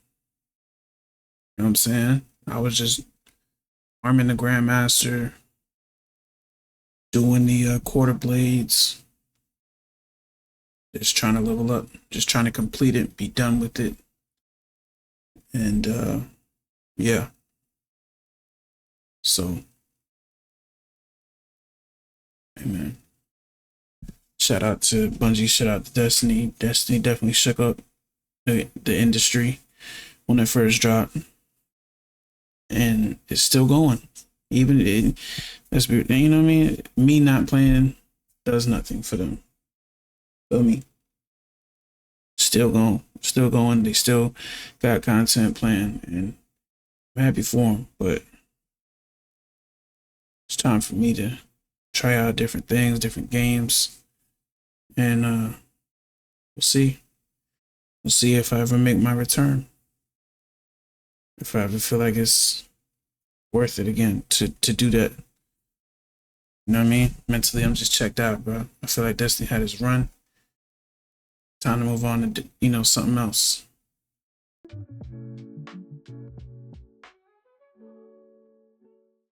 know what I'm saying? I was just arming the Grandmaster, doing the quarter blades, just trying to level up, just trying to complete it, be done with it. And yeah. So, hey man, shout out to Bungie, shout out to Destiny. Destiny definitely shook up the industry when it first dropped, and it's still going. Even it, let's be, you know what I mean. Me not playing does nothing for them. Feel me? Still going. They still got content playing, and I'm happy for them. But it's time for me to try out different things, different games, and we'll see. We'll see if I ever make my return. If I ever feel like it's worth it again to do that. You know what I mean? Mentally, I'm just checked out, bro. I feel like Destiny had its run. Time to move on to, something else.